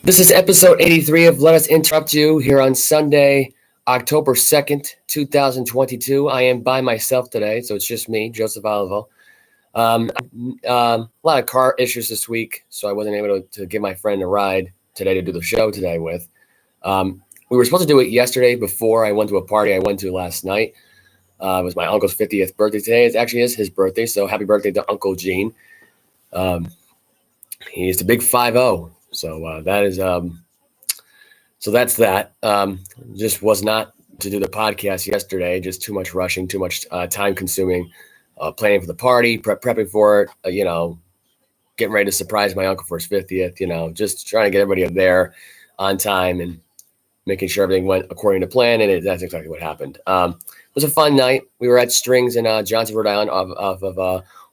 This is episode 83 of Let Us Interrupt You here on Sunday, October 2nd, 2022. I am by myself today, so it's just me, Joseph Olivo. A lot of car issues this week, so I wasn't able to give my friend a ride today to do the show today with. We were supposed to do it yesterday before I went to a party I went to last night. It was my uncle's 50th birthday today. It actually is his birthday, so happy birthday to Uncle Gene. He's the big 5-0. So so that's that. Just was not to do the podcast yesterday. Just too much rushing, too much time consuming, planning for the party, prepping for it. Getting ready to surprise my uncle for his 50th. Just trying to get everybody up there on time and making sure everything went according to plan. And that's exactly what happened. It was a fun night. We were at Strings in Johnson, Rhode Island, off of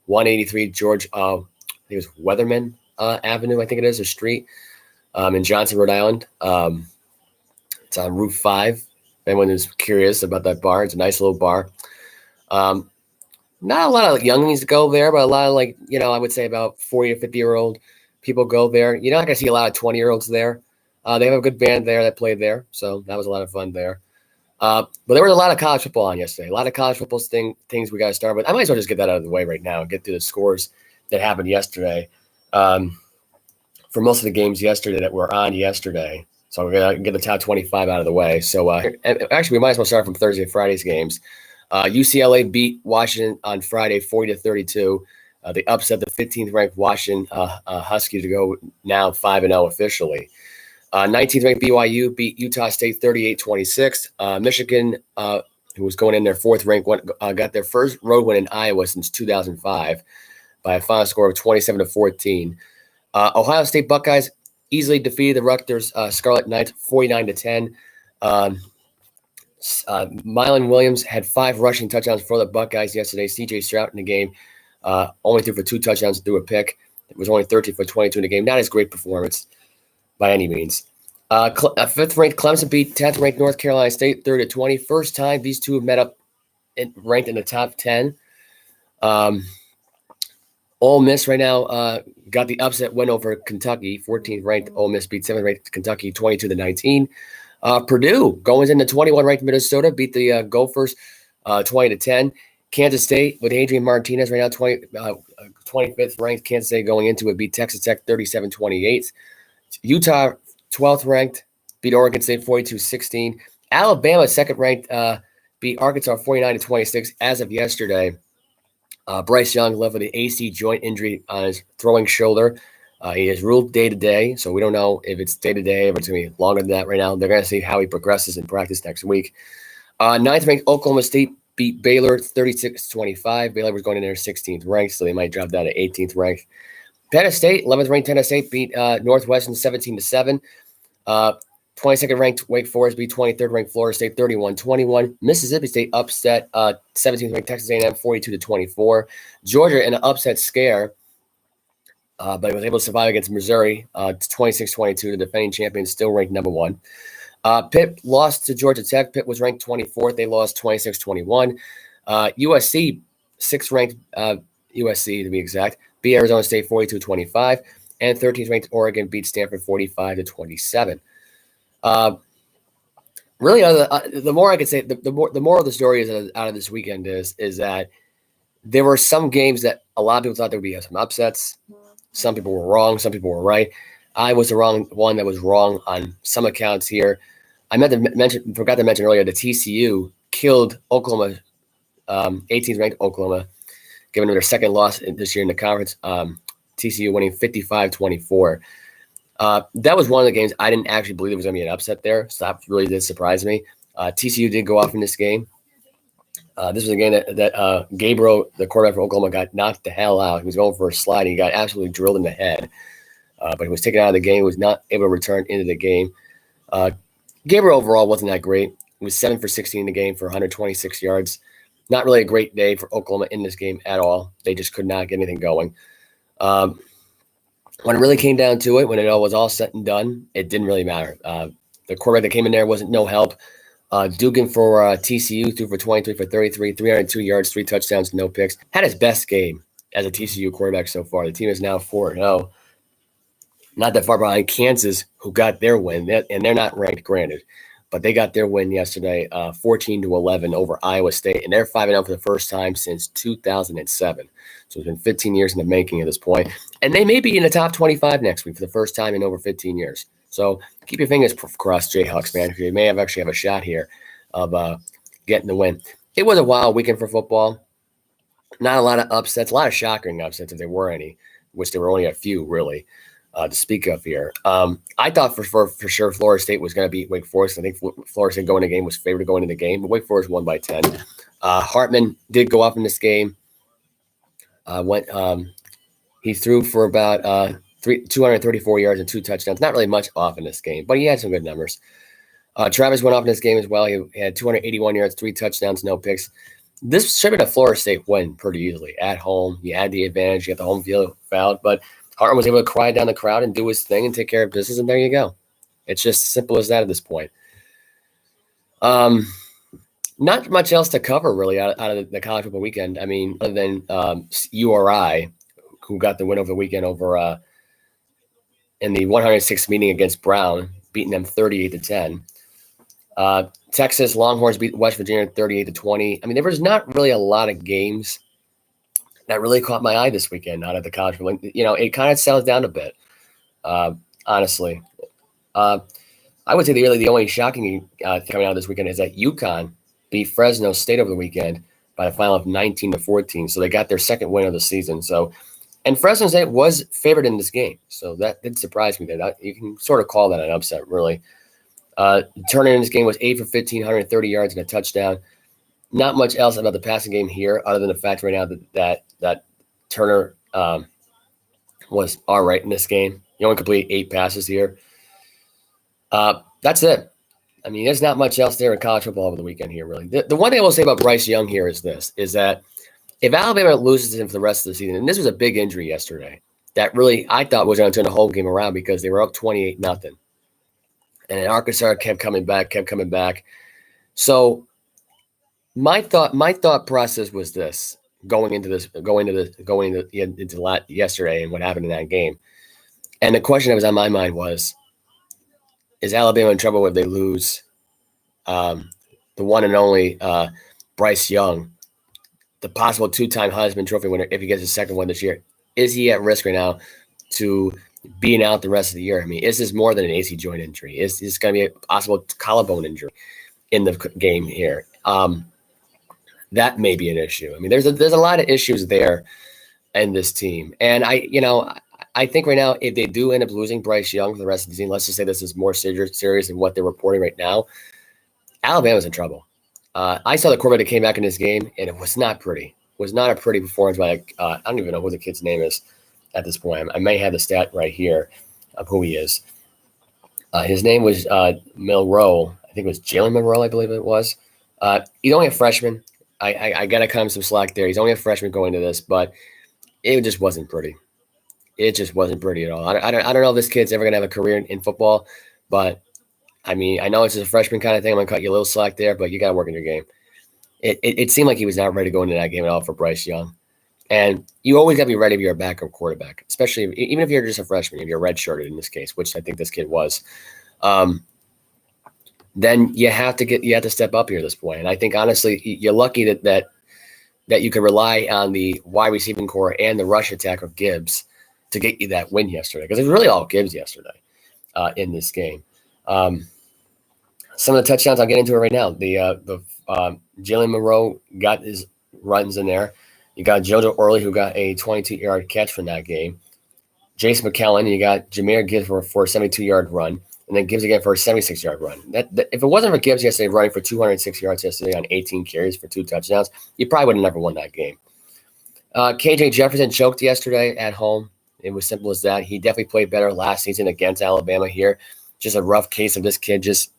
183 George. I think it was Weatherman Avenue, I think it is, a street in Johnson, Rhode Island. It's on Route 5. If anyone is curious about that bar, it's a nice little bar. Not a lot of youngins go there, but a lot of I would say about 40 to 50-year-old people go there. You're not going to see a lot of 20-year-olds there. They have a good band there that played there, so that was a lot of fun there. But there was a lot of college football on yesterday. A lot of college football things we got to start with. I might as well just get that out of the way right now and get through the scores that happened yesterday. For most of the games yesterday that were on yesterday. So we're going to get the top 25 out of the way. So actually, we might as well start from Thursday and Friday's games. UCLA beat Washington on Friday 40-32. They upset the 15th ranked Washington Huskies to go now 5-0 officially. 19th ranked BYU beat Utah State 38-26. Michigan, who was going in their fourth ranked, got their first road win in Iowa since 2005 by a final score of 27-14. Ohio State Buckeyes easily defeated the Rutgers Scarlet Knights 49-10. Mylan Williams had 5 rushing touchdowns for the Buckeyes yesterday. C.J. Stroud in the game only threw for 2 touchdowns and threw a pick. It was only 13 for 22 in the game. Not as great performance by any means. 5th-ranked Clemson beat 10th-ranked North Carolina State 30-20. First time these two have met up ranked in the top 10. Ole Miss right now got the upset win over Kentucky. 14th ranked Ole Miss beat 7th ranked Kentucky 22-19. Purdue going into 21 ranked Minnesota beat the Gophers 20-10. Kansas State with Adrian Martinez right now 25th ranked Kansas State going into it beat Texas Tech 37-28. Utah 12th ranked beat Oregon State 42-16. Alabama 2nd ranked beat Arkansas 49-26 as of yesterday. Bryce Young left with an AC joint injury on his throwing shoulder. He is ruled day-to-day, so we don't know if it's day-to-day, if it's going to be longer than that right now. They're going to see how he progresses in practice next week. 9th-ranked Oklahoma State beat Baylor 36-25. Baylor was going in there 16th ranked, so they might drop down to 18th ranked. Penn State, 11th-ranked Tennessee State beat Northwestern 17-7. 22nd-ranked Wake Forest beat 23rd-ranked Florida State 31-21. Mississippi State upset 17th-ranked Texas A&M 42-24. Georgia in an upset scare, but it was able to survive against Missouri 26-22. The defending champions still ranked number 1. Pitt lost to Georgia Tech. Pitt was ranked 24th. They lost 26-21. USC, 6th-ranked USC to be exact, beat Arizona State 42-25. And 13th-ranked Oregon beat Stanford 45-27. Really, the more I could say, the more of the story is out of this weekend is that there were some games that a lot of people thought there would be some upsets. Some people were wrong. Some people were right. I was the wrong one that was wrong on some accounts here. I forgot to mention earlier that TCU killed Oklahoma, 18th ranked Oklahoma, giving them their second loss this year in the conference. TCU winning 55-24. That was one of the games I didn't actually believe there was going to be an upset there, so that really did surprise me. TCU did go off in this game. This was a game that Gabriel, the quarterback for Oklahoma, got knocked the hell out. He was going for a slide, and he got absolutely drilled in the head. But he was taken out of the game. He was not able to return into the game. Gabriel overall wasn't that great. He was 7 for 16 in the game for 126 yards. Not really a great day for Oklahoma in this game at all. They just could not get anything going. When it really came down to it, when it all was all said and done, it didn't really matter. The quarterback that came in there wasn't no help. Dugan for TCU threw for 23 for 33, 302 yards, 3 touchdowns, no picks. Had his best game as a TCU quarterback so far. The team is now 4-0. not that far behind Kansas, who got their win, and they're not ranked, granted, but they got their win yesterday, 14-11 over Iowa State, and they're 5-0 for the first time since 2007. So it's been 15 years in the making at this point, and they may be in the top 25 next week for the first time in over 15 years. So keep your fingers crossed, Jayhawks, man, because you may actually have a shot here of getting the win. It was a wild weekend for football. Not a lot of upsets, a lot of shocking upsets if there were any, which there were only a few really to speak of here. I thought for sure Florida State was going to beat Wake Forest. I think Florida State going into the game was favored to go into the game, but Wake Forest won by 10. Hartman did go off in this game. He threw for about 234 yards and 2 touchdowns. Not really much off in this game, but he had some good numbers. Travis went off in this game as well. He had 281 yards, 3 touchdowns, no picks. This should have been a Florida State win pretty easily. At home, you had the advantage. You got the home field fouled, but Hartman was able to quiet down the crowd and do his thing and take care of business, and there you go. It's just simple as that at this point. Not much else to cover, really, out of the college football weekend. I mean, other than URI, who got the win over the weekend over in the 106th meeting against Brown, beating them 38-10. Texas Longhorns beat West Virginia 38-20. I mean, there was not really a lot of games that really caught my eye this weekend out of the college. You know, it kind of settled down a bit, honestly. I would say the only shocking coming out of this weekend is that UConn beat Fresno State over the weekend by a final of 19-14. So they got their second win of the season. So, and Fresno State was favored in this game. So that did surprise me. You can sort of call that an upset, really. Turner in this game was 8 for 15, 130 yards and a touchdown. Not much else about the passing game here, other than the fact right now that Turner was all right in this game. He only completed 8 passes here. That's it. I mean, there's not much else there in college football over the weekend here, really. The one thing I will say about Bryce Young here is that if Alabama loses him for the rest of the season, and this was a big injury yesterday, that really I thought was going to turn the whole game around because they were up 28-0. And then Arkansas kept coming back. So my thought process was this going into yesterday and what happened in that game. And the question that was on my mind was, is Alabama in trouble if they lose the one and only Bryce Young, the possible 2-time Heisman Trophy winner, if he gets his second one this year? Is he at risk right now to being out the rest of the year? I mean, is this more than an AC joint injury? Is this going to be a possible collarbone injury in the game here? That may be an issue. I mean, there's a lot of issues there in this team. And I think right now, if they do end up losing Bryce Young for the rest of the season, let's just say this is more serious than what they're reporting right now, Alabama's in trouble. I saw the quarterback that came back in this game, and it was not pretty. It was not a pretty performance by I don't even know who the kid's name is at this point. I may have the stat right here of who he is. His name was Milroe. I think it was Jalen Milroe, I believe it was. He's only a freshman. I got to cut him some slack there. He's only a freshman going to this, but it just wasn't pretty. It just wasn't pretty at all. I don't know if this kid's ever going to have a career in football, but, I mean, I know it's just a freshman kind of thing. I'm going to cut you a little slack there, but you got to work in your game. It seemed like he was not ready to go into that game at all for Bryce Young. And you always got to be ready if you're a backup quarterback, especially even if you're just a freshman, if you're redshirted in this case, which I think this kid was. Then you have to step up here at this point. And I think honestly, you're lucky that you could rely on the wide receiving core and the rush attack of Gibbs to get you that win yesterday, because it was really all Gibbs yesterday in this game. Some of the touchdowns, I'll get into it right now. The Jalen Monroe got his runs in there. You got JoJo Orley, who got a 22-yard catch from that game. Jason McClellan, you got Jameer Gibbs for a 72-yard run, and then Gibbs again for a 76-yard run. That if it wasn't for Gibbs yesterday running for 206 yards yesterday on 18 carries for 2 touchdowns, you probably would have never won that game. KJ Jefferson choked yesterday at home. It was simple as that. He definitely played better last season against Alabama here. Just a rough case of this kid just,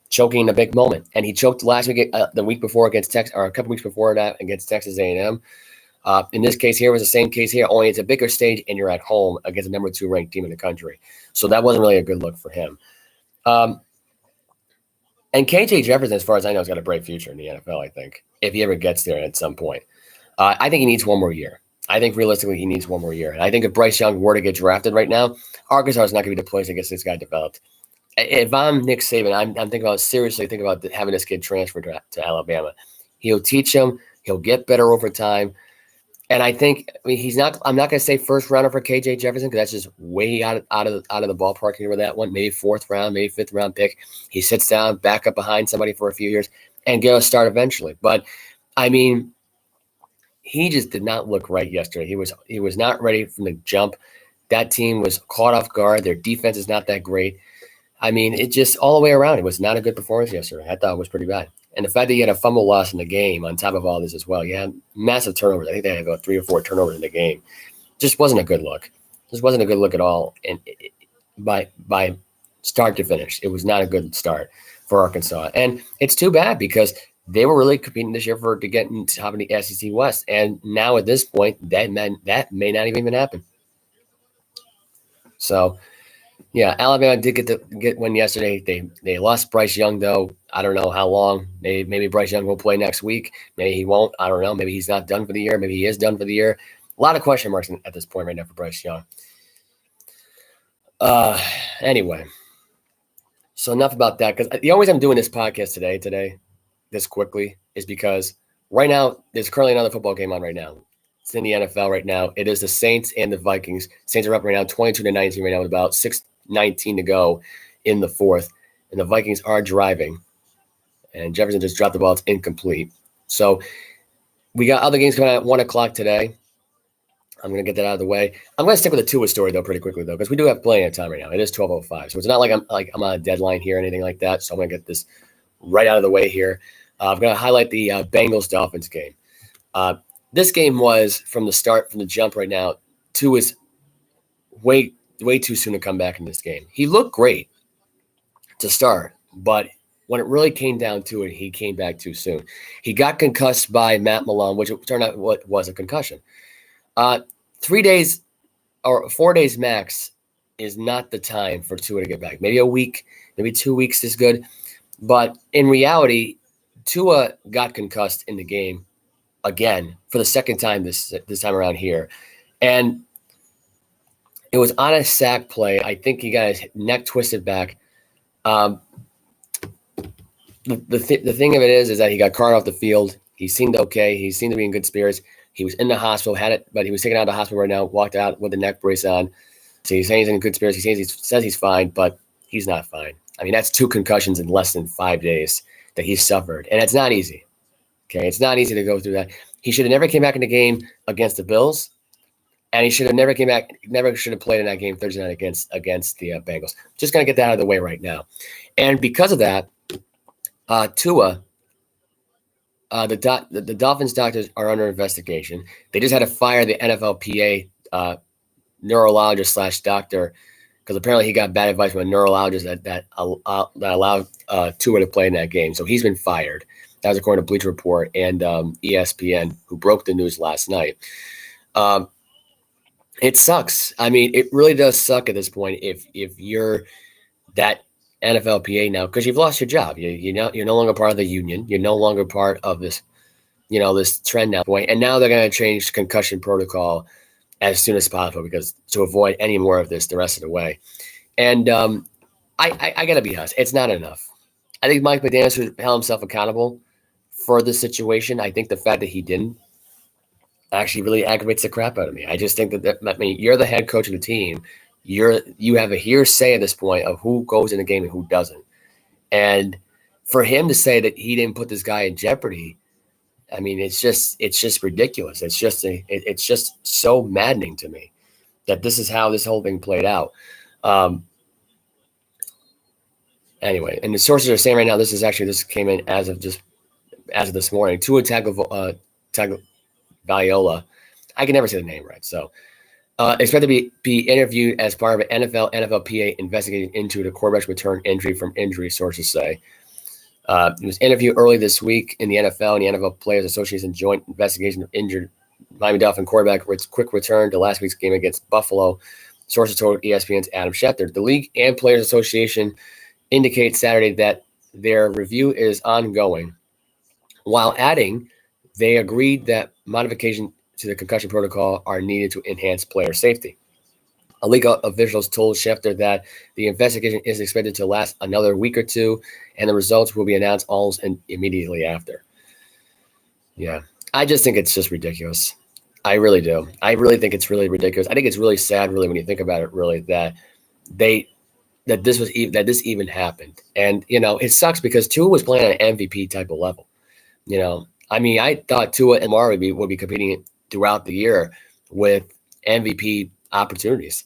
choking in a big moment. And he choked last week, the week before against Texas, or a couple weeks before that against Texas A&M. In this case here, it was the same case here, only it's a bigger stage and you're at home against the number 2 ranked team in the country. So that wasn't really a good look for him. And KJ Jefferson, as far as I know, has got a bright future in the NFL, I think, if he ever gets there at some point. I think he needs one more year. I think realistically he needs one more year. And I think if Bryce Young were to get drafted right now, Arkansas is not going to be the place that gets this guy developed. If I'm Nick Saban, I'm thinking about having this kid transfer to Alabama. He'll teach him. He'll get better over time. And I think, he's not. I'm not going to say first rounder for KJ Jefferson because that's just way out of the ballpark here with that one. Maybe fourth round, maybe fifth round pick. He sits down, back up behind somebody for a few years, and get a start eventually. But I mean, he just did not look right yesterday. He was not ready from the jump. That team was caught off guard. Their defense is not that great. I mean, it just all the way around. It was not a good performance yesterday. I thought it was pretty bad. And the fact that you had a fumble loss in the game on top of all this as well, you had massive turnovers. I think they had about 3 or 4 turnovers in the game. Just wasn't a good look. Just wasn't a good look at all. And by start to finish, it was not a good start for Arkansas. And it's too bad because they were really competing this year to get into top of the SEC West. And now at this point, that may not even happen. So, yeah, Alabama did get one yesterday. They lost Bryce Young, though. I don't know how long. Maybe Bryce Young will play next week. Maybe he won't. I don't know. Maybe he's not done for the year. Maybe he is done for the year. A lot of question marks at this point right now for Bryce Young. Anyway, so enough about that. Because the only reason I'm doing this podcast today, this quickly, is because right now there's currently another football game on right now. It's in the NFL right now. It is the Saints and the Vikings. Saints are up right now 22-19 right now with about 6:19 to go in the fourth. And the Vikings are driving. And Jefferson just dropped the ball. It's incomplete. So we got other games coming out at 1 o'clock today. I'm going to get that out of the way. I'm going to stick with the Tua story, though, pretty quickly, though, because we do have plenty of time right now. It is 12:05. So it's not like I'm on a deadline here or anything like that. So I'm going to get this right out of the way here. I'm going to highlight the Bengals Dolphins game. This game was from the jump right now. Tua's way too soon to come back in this game. He looked great to start, but when it really came down to it, he came back too soon. He got concussed by Matt Malone, which turned out what was a concussion. 3 days or 4 days max is not the time for Tua to get back. Maybe a week, maybe 2 weeks is good. But in reality, Tua got concussed in the game again for the second time this time around here. And it was on a sack play. I think he got his neck twisted back. The thing of it is that he got carted off the field. He seemed okay. He seemed to be in good spirits. He was in the hospital, but he was taken out of the hospital right now, walked out with a neck brace on. So he's saying he's in good spirits. He says he's fine, but he's not fine. I mean, that's 2 concussions in less than 5 days that he's suffered. And it's not easy. Okay, it's not easy to go through that. He should have never came back in the game against the Bills. And he should have never played in that game Thursday night against the Bengals. Just going to get that out of the way right now. And because of that, Tua, the Dolphins doctors are under investigation. They just had to fire the NFLPA neurologist / doctor because apparently he got bad advice from a neurologist that allowed Tua to play in that game. So he's been fired. That was according to Bleacher Report and ESPN, who broke the news last night. It sucks. I mean, it really does suck at this point if you're that NFLPA now, because you've lost your job. You're no longer part of the union. You're no longer part of this, this trend now. And now they're going to change concussion protocol as soon as possible because to avoid any more of this the rest of the way. And I got to be honest, it's not enough. I think Mike McDaniels held himself accountable for this situation. I think the fact that he didn't actually really aggravates the crap out of me. I just think you're the head coach of the team. You have a hearsay at this point of who goes in the game and who doesn't. And for him to say that he didn't put this guy in jeopardy, I mean, it's just ridiculous. It's just so maddening to me that this is how this whole thing played out. Anyway, and the sources are saying right now, this came in as of this morning. Tua Tagovailoa. I can never say the name right. So expected to be interviewed as part of an NFLPA investigating into the quarterback's return injury from injury, sources say. He was interviewed early this week in the NFL and the NFL Players Association joint investigation of injured Miami Dolphin quarterback with quick return to last week's game against Buffalo. Sources told ESPN's Adam Schefter. The league and Players Association indicate Saturday that their review is ongoing, while adding they agreed that modification to the concussion protocol are needed to enhance player safety. League officials told Schefter that the investigation is expected to last another week or two, and the results will be announced almost immediately after. Yeah, I just think it's just ridiculous. I really do. I really think it's really ridiculous. I think it's really sad, really, when you think about it, really, that this even happened. And it sucks because Tua was playing at an MVP type of level. I thought Tua and Lamar would be competing throughout the year with MVP opportunities.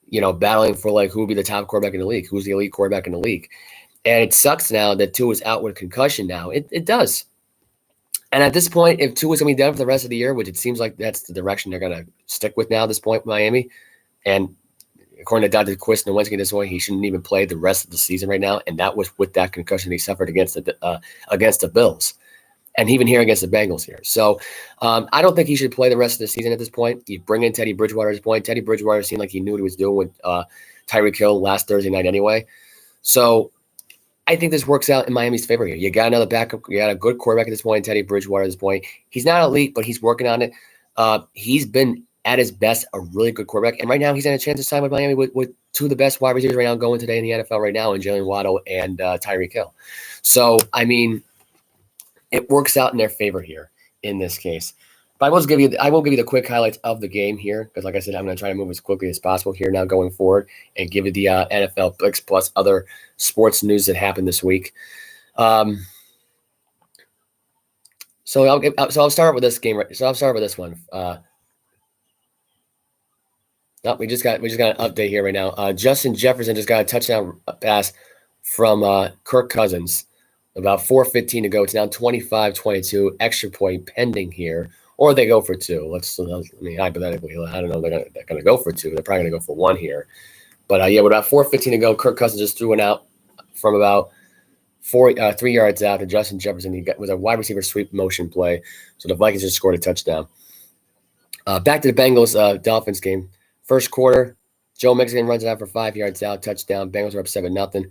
Battling for who would be the top quarterback in the league, who's the elite quarterback in the league. And it sucks now that Tua's out with concussion now. It does. And at this point, if Tua's going to be done for the rest of the year, which it seems like that's the direction they're going to stick with now at this point, Miami, and according to Dr. Quist and Nowinski this way, he shouldn't even play the rest of the season right now. And that was with that concussion he suffered against the Bills. And even here against the Bengals here. So I don't think he should play the rest of the season at this point. You bring in Teddy Bridgewater at this point. Teddy Bridgewater seemed like he knew what he was doing with Tyreek Hill last Thursday night anyway. So I think this works out in Miami's favor here. You got another backup. You got a good quarterback at this point, Teddy Bridgewater at this point. He's not elite, but he's working on it. He's been at his best a really good quarterback. And right now he's in a chance to sign with Miami with two of the best wide receivers right now going today in the NFL right now, in Jalen Waddle and Tyreek Hill. So, it works out in their favor here in this case. But I will give you the quick highlights of the game here because, like I said, I'm going to try to move as quickly as possible here now going forward and give you the NFL picks plus other sports news that happened this week. So I'll start with this game. So I'll start with this one. We just got an update here right now. Justin Jefferson just got a touchdown pass from Kirk Cousins. About 4:15 to go. It's now 25-22. Extra point pending here, or they go for two. Hypothetically, I don't know. They're gonna go for two. They're probably gonna go for one here. But with about 4:15 to go, Kirk Cousins just threw it out from about 3 yards out to Justin Jefferson. He was a wide receiver sweep motion play, so the Vikings just scored a touchdown. Back to the Bengals Dolphins game. First quarter, Joe Mixon runs it out for 5 yards out, touchdown. Bengals are up 7-0.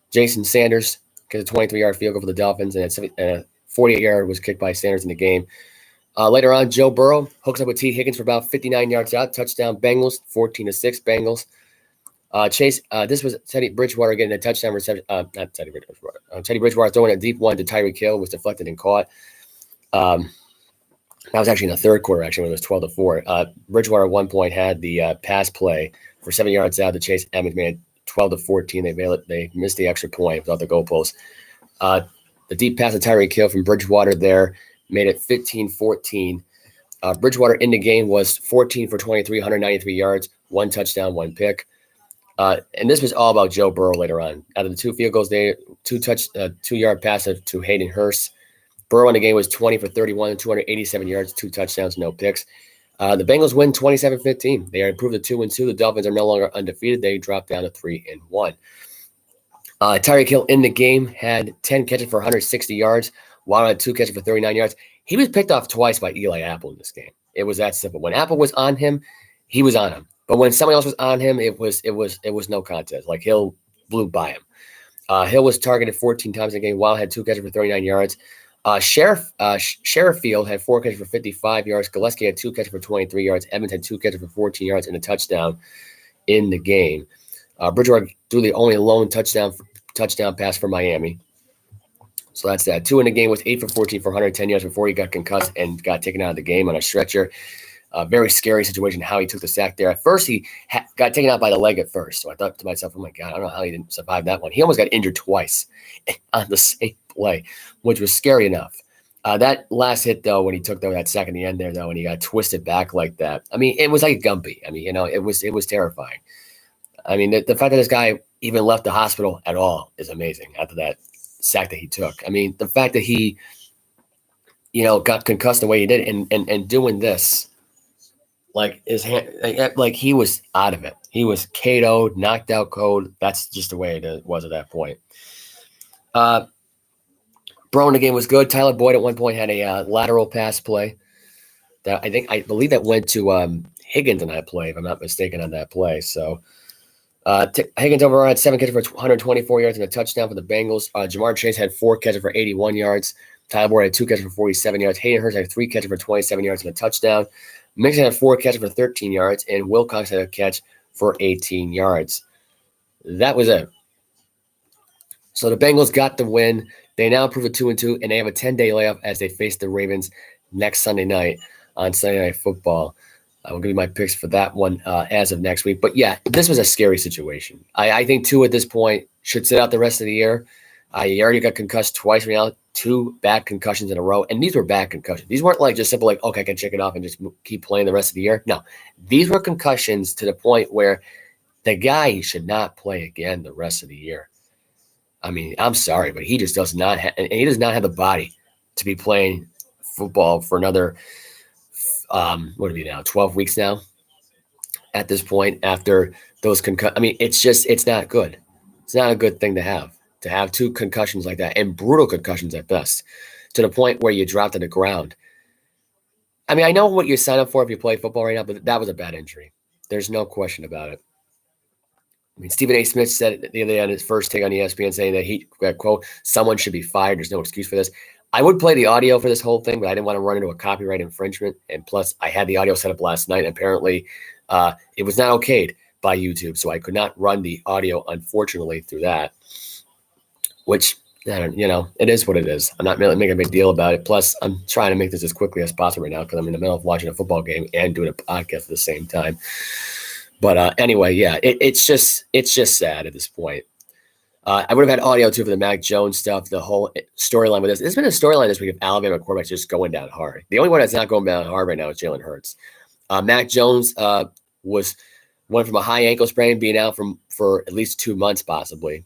Jason Sanders gets a 23-yard field goal for the Dolphins, and a 48-yard was kicked by Sanders in the game. Later on, Joe Burrow hooks up with T. Higgins for about 59 yards out. Touchdown Bengals, 14-6 Bengals. This was Teddy Bridgewater getting a touchdown reception. Not Teddy Bridgewater. Teddy Bridgewater throwing a deep one to Tyreek Hill, was deflected and caught. That was actually in the third quarter, when it was 12-4. Bridgewater at one point had the pass play for 7 yards out to Chase Edmonds, made it 12-14. They missed the extra point without the goalpost. The deep pass to Tyreek Hill from Bridgewater there made it 15-14. Bridgewater in the game was 14 for 23, 193 yards, 1 touchdown, 1 pick. And this was all about Joe Burrow later on. Out of the 2 field goals, 2-yard pass to Hayden Hurst. Burrow in the game was 20 for 31, 287 yards, 2 touchdowns, no picks. The Bengals win 27-15. They are improved to 2-2. The Dolphins are no longer undefeated. They dropped down to 3-1. Tyreek Hill in the game had 10 catches for 160 yards. Waddle had 2 catches for 39 yards. He was picked off twice by Eli Apple in this game. It was that simple. When Apple was on him, he was on him. But when somebody else was on him, it was no contest. Hill blew by him. Hill was targeted 14 times in the game. Waddle had 2 catches for 39 yards. Sherifield had 4 catches for 55 yards. Gillespie had 2 catches for 23 yards. Evans had 2 catches for 14 yards and a touchdown in the game. Bridgewater threw the only lone touchdown pass for Miami. So that's that. 2 in the game was 8 for 14 for 110 yards before he got concussed and got taken out of the game on a stretcher. Very scary situation how he took the sack there. At first, he got taken out by the leg at first. So I thought to myself, oh, my God, I don't know how he didn't survive that one. He almost got injured twice on the same play, which was scary enough. That last hit, though, when he took that sack in the end there, though, and he got twisted back like that. It was like Gumpy. It was terrifying. The fact that this guy even left the hospital at all is amazing after that sack that he took. The fact that he, got concussed the way he did and doing this, his hand, he was out of it. He was KO'd, knocked out cold. That's just the way it was at that point. Burrow in the game was good. Tyler Boyd at one point had a lateral pass play that I believe that went to Higgins on that play, if I'm not mistaken, on that play. So Higgins overall had 7 catches for 124 yards and a touchdown for the Bengals. Jamar Chase had 4 catches for 81 yards. Tyler Boyd had 2 catches for 47 yards. Hayden Hurst had 3 catches for 27 yards and a touchdown. Mixon had 4 catches for 13 yards, and Wilcox had a catch for 18 yards. That was it. So the Bengals got the win. They now improve to 2-2, and they have a 10-day layoff as they face the Ravens next Sunday night on Sunday Night Football. I will give you my picks for that one as of next week. But, yeah, this was a scary situation. I think Tua at this point should sit out the rest of the year. He already got concussed twice right now, 2 bad concussions in a row. And these were bad concussions. These weren't like just simple like, okay, I can check it off and just keep playing the rest of the year. No, these were concussions to the point where the guy should not play again the rest of the year. I mean, I'm sorry, but he just does not have – and he does not have the body to be playing football for another – what are we now, 12 weeks now at this point after those concussions. I mean, it's not good. It's not a good thing to have 2 concussions like that, and brutal concussions at best, to the point where you drop to the ground. I mean, I know what you sign up for if you play football right now, but that was a bad injury. There's no question about it. I mean, Stephen A. Smith said it the other day on his first take on ESPN, saying that quote, someone should be fired. There's no excuse for this. I would play the audio for this whole thing, but I didn't want to run into a copyright infringement. And plus, I had the audio set up last night. And apparently, it was not okayed by YouTube, so I could not run the audio, unfortunately, through that. Which, it is what it is. I'm not really making a big deal about it. Plus, I'm trying to make this as quickly as possible right now because I'm in the middle of watching a football game and doing a podcast at the same time. But anyway, yeah, it's just sad at this point. I would have had audio too for the Mac Jones stuff, the whole storyline with this. There's been a storyline this week of Alabama quarterbacks just going down hard. The only one that's not going down hard right now is Jalen Hurts. Mac Jones went from a high ankle sprain, being out for at least 2 months possibly,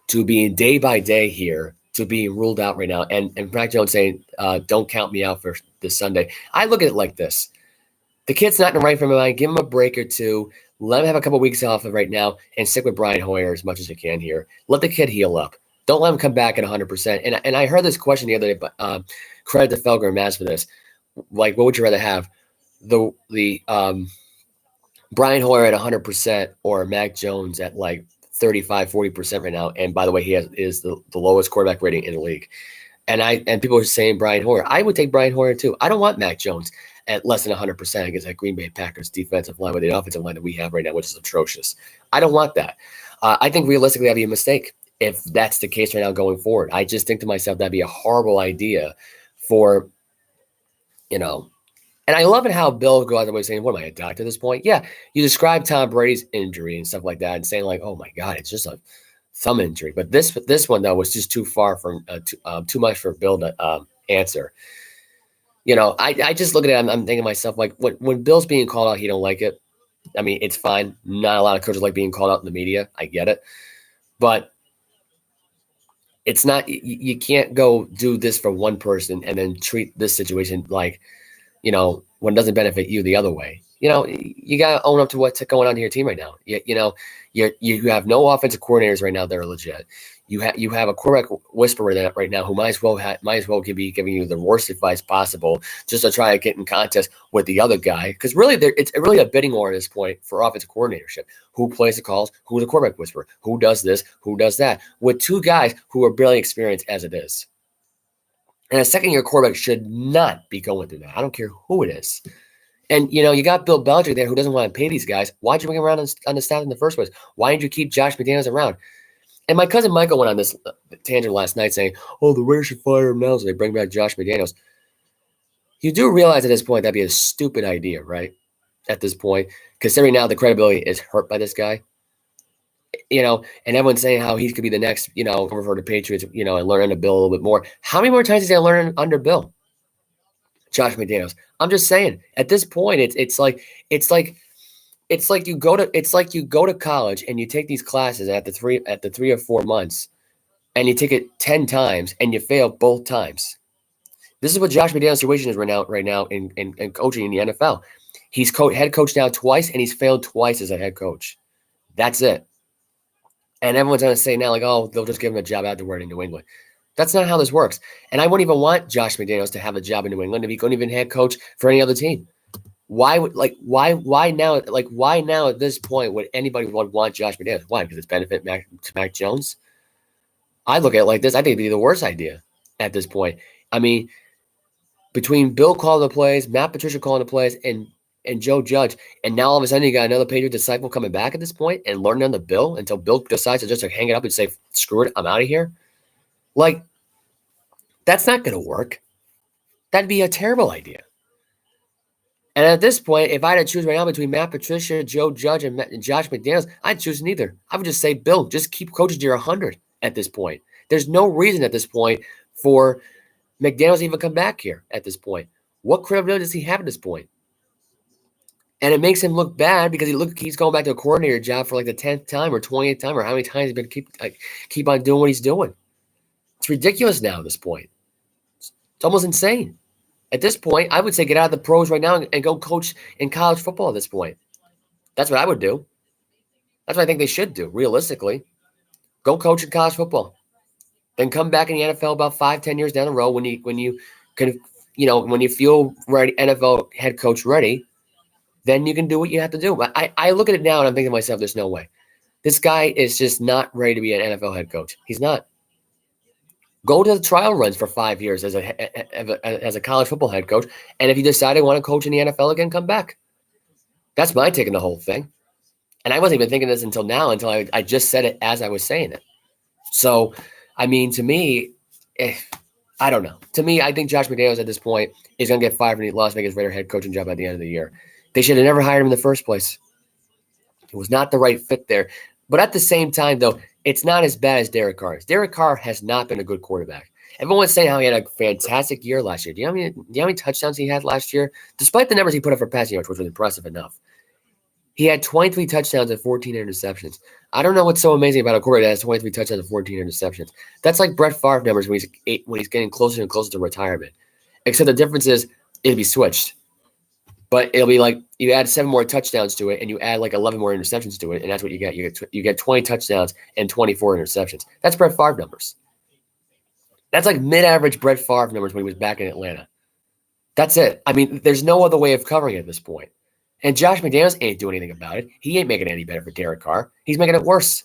to being day by day here, to being ruled out right now. And Mac Jones saying, don't count me out for this Sunday. I look at it like this. The kid's not in the right frame of mind. Give him a break or two. Let him have a couple of weeks off of right now and stick with Brian Hoyer as much as you can here. Let the kid heal up. Don't let him come back at 100%. And I heard this question the other day, but credit to Felger and Maz for this. Like, what would you rather have? The Brian Hoyer at 100% or Mac Jones at like 35, 40% right now? And by the way, he is the lowest quarterback rating in the league. And people are saying Brian Hoyer. I would take Brian Hoyer too. I don't want Mac Jones at less than 100% against that Green Bay Packers defensive line with the offensive line that we have right now, which is atrocious. I don't want that. I think realistically that'd be a mistake if that's the case right now going forward. I just think to myself that'd be a horrible idea for, and I love it how Bill goes out the way saying, what am I, a doctor at this point? Yeah, you describe Tom Brady's injury and stuff like that and saying like, oh my God, it's just a thumb injury. But this one, though, was just too far from too much for Bill to answer. I just look at it, I'm thinking to myself, like, when Bill's being called out, he don't like it. I mean, it's fine. Not a lot of coaches like being called out in the media. I get it. But it's not, you can't go do this for one person and then treat this situation like, when it doesn't benefit you the other way. You got to own up to what's going on in your team right now. You have no offensive coordinators right now that are legit. You have a quarterback whisperer right now who might as well be giving you the worst advice possible just to try to get in contest with the other guy. Because really, it's really a bidding war at this point for offensive coordinatorship. Who plays the calls? Who's the quarterback whisperer? Who does this? Who does that? With 2 guys who are barely experienced as it is. And a second-year quarterback should not be going through that. I don't care who it is. And, you got Bill Belichick there who doesn't want to pay these guys. Why'd you bring him around on the staff in the first place? Why didn't you keep Josh McDaniels around? And my cousin Michael went on this tangent last night saying, oh, the Raiders should fire him now so they bring back Josh McDaniels. You do realize at this point that'd be a stupid idea, right? At this point, considering now the credibility is hurt by this guy. And everyone's saying how he could be the next, over for the Patriots, and learn under Bill a little bit more. How many more times is he going to learn under Bill? Josh McDaniels. I'm just saying, at this point, it's like you go to college and you take these classes at the 3 or 4 months, and you take it 10 times and you fail both times. This is what Josh McDaniels' situation is right now in coaching in the NFL. He's head coach now twice, and he's failed twice as a head coach. That's it. And everyone's going to say now, like, oh, they'll just give him a job afterward in New England. That's not how this works. And I wouldn't even want Josh McDaniels to have a job in New England if he couldn't even head coach for any other team. Why now at this point would anybody want Josh McDaniels? Why? Because it's benefit Mac Jones? I look at it like this. I think it'd be the worst idea. at this point. I mean, between Bill calling the plays, Matt Patricia calling the plays, and Joe Judge, and now all of a sudden you got another Patriot disciple coming back at this point and learning under Bill until Bill decides to just hang it up and say, screw it, I'm out of here. Like, that's not going to work. That'd be a terrible idea. And at this point, if I had to choose right now between Matt Patricia, Joe Judge, and Josh McDaniels, I'd choose neither. I would just say, Bill, just keep coaching to your 100 at this point. There's no reason at this point for McDaniels to even come back here at this point. What credibility does he have at this point? And it makes him look bad because he's going back to a coordinator job for like the 10th time or 20th time or how many times he's been keep on doing what he's doing. It's ridiculous now at this point. It's almost insane. At this point, I would say get out of the pros right now and go coach in college football at this point. That's what I would do. That's what I think they should do, realistically. Go coach in college football. Then come back in the NFL about 5-10 years down the road when you feel ready, NFL head coach ready, then you can do what you have to do. But I look at it now and I'm thinking to myself, there's no way. This guy is just not ready to be an NFL head coach. He's not. Go to the trial runs for 5 years as a college football head coach. And if you decide I want to coach in the NFL again, come back. That's my take on the whole thing. And I wasn't even thinking this until now, until I just said it as I was saying it. So, I mean, to me, I don't know. To me, I think Josh McDaniels at this point is going to get fired from the Las Vegas Raider head coaching job at the end of the year. They should have never hired him in the first place. It was not the right fit there. But at the same time, though, it's not as bad as Derek Carr is. Derek Carr has not been a good quarterback. Everyone's saying how he had a fantastic year last year. Do you know how many touchdowns he had last year? Despite the numbers he put up for passing yards, which was impressive enough. He had 23 touchdowns and 14 interceptions. I don't know what's so amazing about a quarterback that has 23 touchdowns and 14 interceptions. That's like Brett Favre numbers when he's getting closer and closer to retirement. Except the difference is it'll be switched. But it'll be like you add 7 more touchdowns to it and you add like 11 more interceptions to it, and that's what you get. You get 20 touchdowns and 24 interceptions. That's Brett Favre numbers. That's like mid-average Brett Favre numbers when he was back in Atlanta. That's it. I mean, there's no other way of covering it at this point. And Josh McDaniels ain't doing anything about it. He ain't making it any better for Derek Carr. He's making it worse.